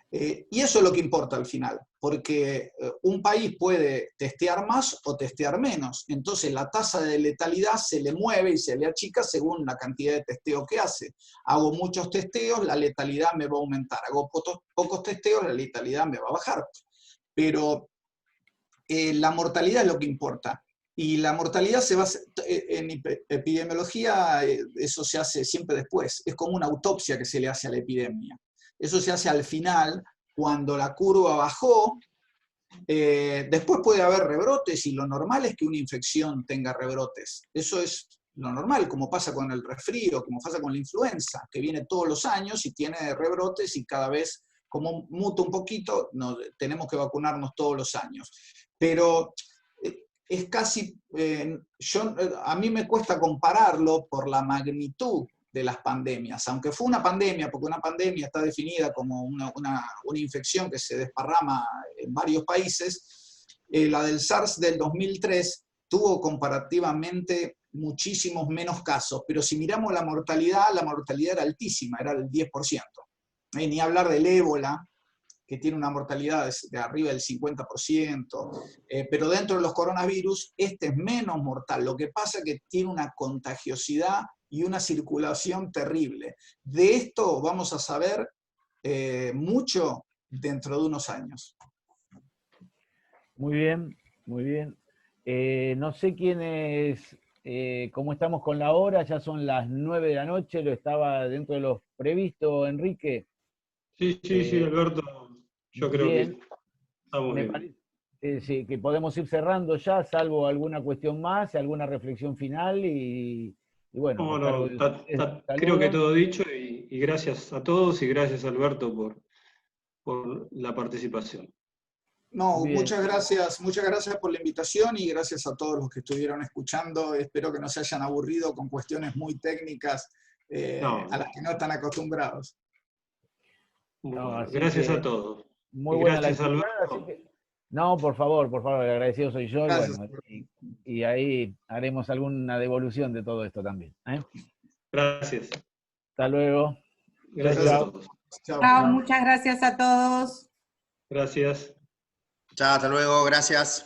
Y eso es lo que importa al final, porque un país puede testear más o testear menos. Entonces la tasa de letalidad se le mueve y se le achica según la cantidad de testeos que hace. Hago muchos testeos, la letalidad me va a aumentar. Hago pocos testeos, la letalidad me va a bajar. Pero la mortalidad es lo que importa. Y la mortalidad se va a, en epidemiología, eso se hace siempre después. Es como una autopsia que se le hace a la epidemia. Eso se hace al final, cuando la curva bajó. Después puede haber rebrotes y lo normal es que una infección tenga rebrotes. Eso es lo normal, como pasa con el resfrío, como pasa con la influenza, que viene todos los años y tiene rebrotes y cada vez, como muta un poquito, tenemos que vacunarnos todos los años. Pero es casi, a mí me cuesta compararlo por la magnitud de las pandemias, aunque fue una pandemia, porque una pandemia está definida como una infección que se desparrama en varios países, la del SARS del 2003 tuvo comparativamente muchísimos menos casos, pero si miramos la mortalidad era altísima, era del 10%. Ni hablar del ébola, que tiene una mortalidad de arriba del 50%, pero dentro de los coronavirus este es menos mortal. Lo que pasa es que tiene una contagiosidad y una circulación terrible. De esto vamos a saber mucho dentro de unos años. Muy bien, muy bien. No sé cómo estamos con la hora, ya son las 9 de la noche, lo estaba dentro de los previstos, Enrique. Sí, Alberto, yo creo bien, que estamos me bien. parece sí, que podemos ir cerrando ya, salvo alguna cuestión más, alguna reflexión final y bueno, creo que todo dicho y gracias a todos y gracias Alberto por la participación. No, bien. muchas gracias por la invitación y gracias a todos los que estuvieron escuchando. Espero que no se hayan aburrido con cuestiones muy técnicas a las que no están acostumbrados. Bueno, gracias a todos. Muy buena gracias, la actividad, Alberto. así que, no, por favor, el agradecido soy yo. Gracias. Y bueno, y ahí haremos alguna devolución de todo esto también. Gracias. Hasta luego. Gracias a todos. Chao, muchas gracias a todos. Gracias. Chao, hasta luego, gracias.